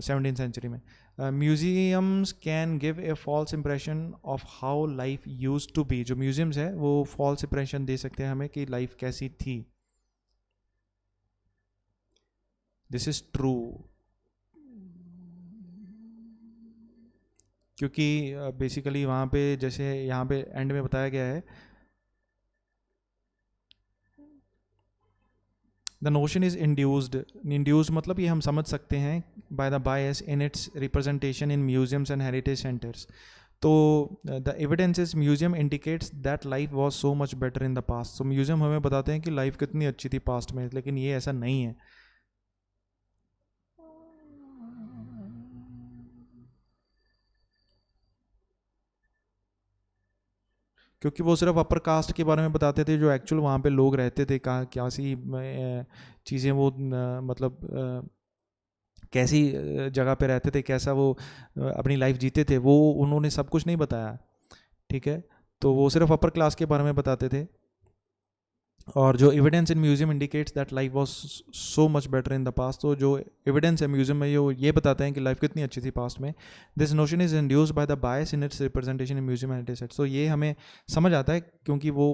17th century में. Museums can give a false impression of how life use to be. जो म्यूजियम्स है वो फॉल्स इम्प्रेशन दे सकते हैं हमें कि लाइफ कैसी थी. दिस इज ट्रू क्योंकि बेसिकली वहाँ पे जैसे यहाँ पे एंड में बताया गया है, द नोशन इज इंड्यूस्ड मतलब ये हम समझ सकते हैं by the bias in its representation in museums and heritage centres. तो the evidence is museum indicates that life was so much better in the past. तो म्यूजियम हमें बताते हैं कि लाइफ कितनी अच्छी थी पास्ट में, लेकिन ये ऐसा नहीं है. क्योंकि वो सिर्फ अपर कास्ट के बारे में बताते थे, जो एक्चुअल वहाँ पे लोग रहते थे, क्या सी चीज़ें वो मतलब कैसी जगह पे रहते थे, कैसा वो अपनी लाइफ जीते थे, वो उन्होंने सब कुछ नहीं बताया. ठीक है, तो वो सिर्फ अपर क्लास के बारे में बताते थे. और जो evidence in museum indicates that life was so much better in the past. तो जो एविडेंस है म्यूजियम में ये बताते हैं कि लाइफ कितनी अच्छी थी पास्ट में. This notion is induced by the bias in its representation in museum and set. तो ये हमें समझ आता है क्योंकि वो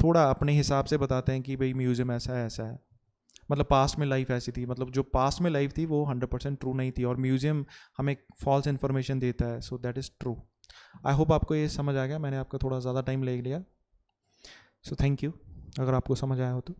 थोड़ा अपने हिसाब से बताते हैं कि भाई म्यूजियम ऐसा है, मतलब पास्ट में लाइफ ऐसी थी. मतलब जो पास्ट में लाइफ थी वो 100% ट्रू नहीं थी, और म्यूजियम हमें फॉल्स इन्फॉर्मेशन देता है. So that is true. I hope आपको ये समझ आ गया. मैंने आपका थोड़ा ज़्यादा टाइम ले लिया. सो थैंक यू अगर आपको समझ आया हो तो.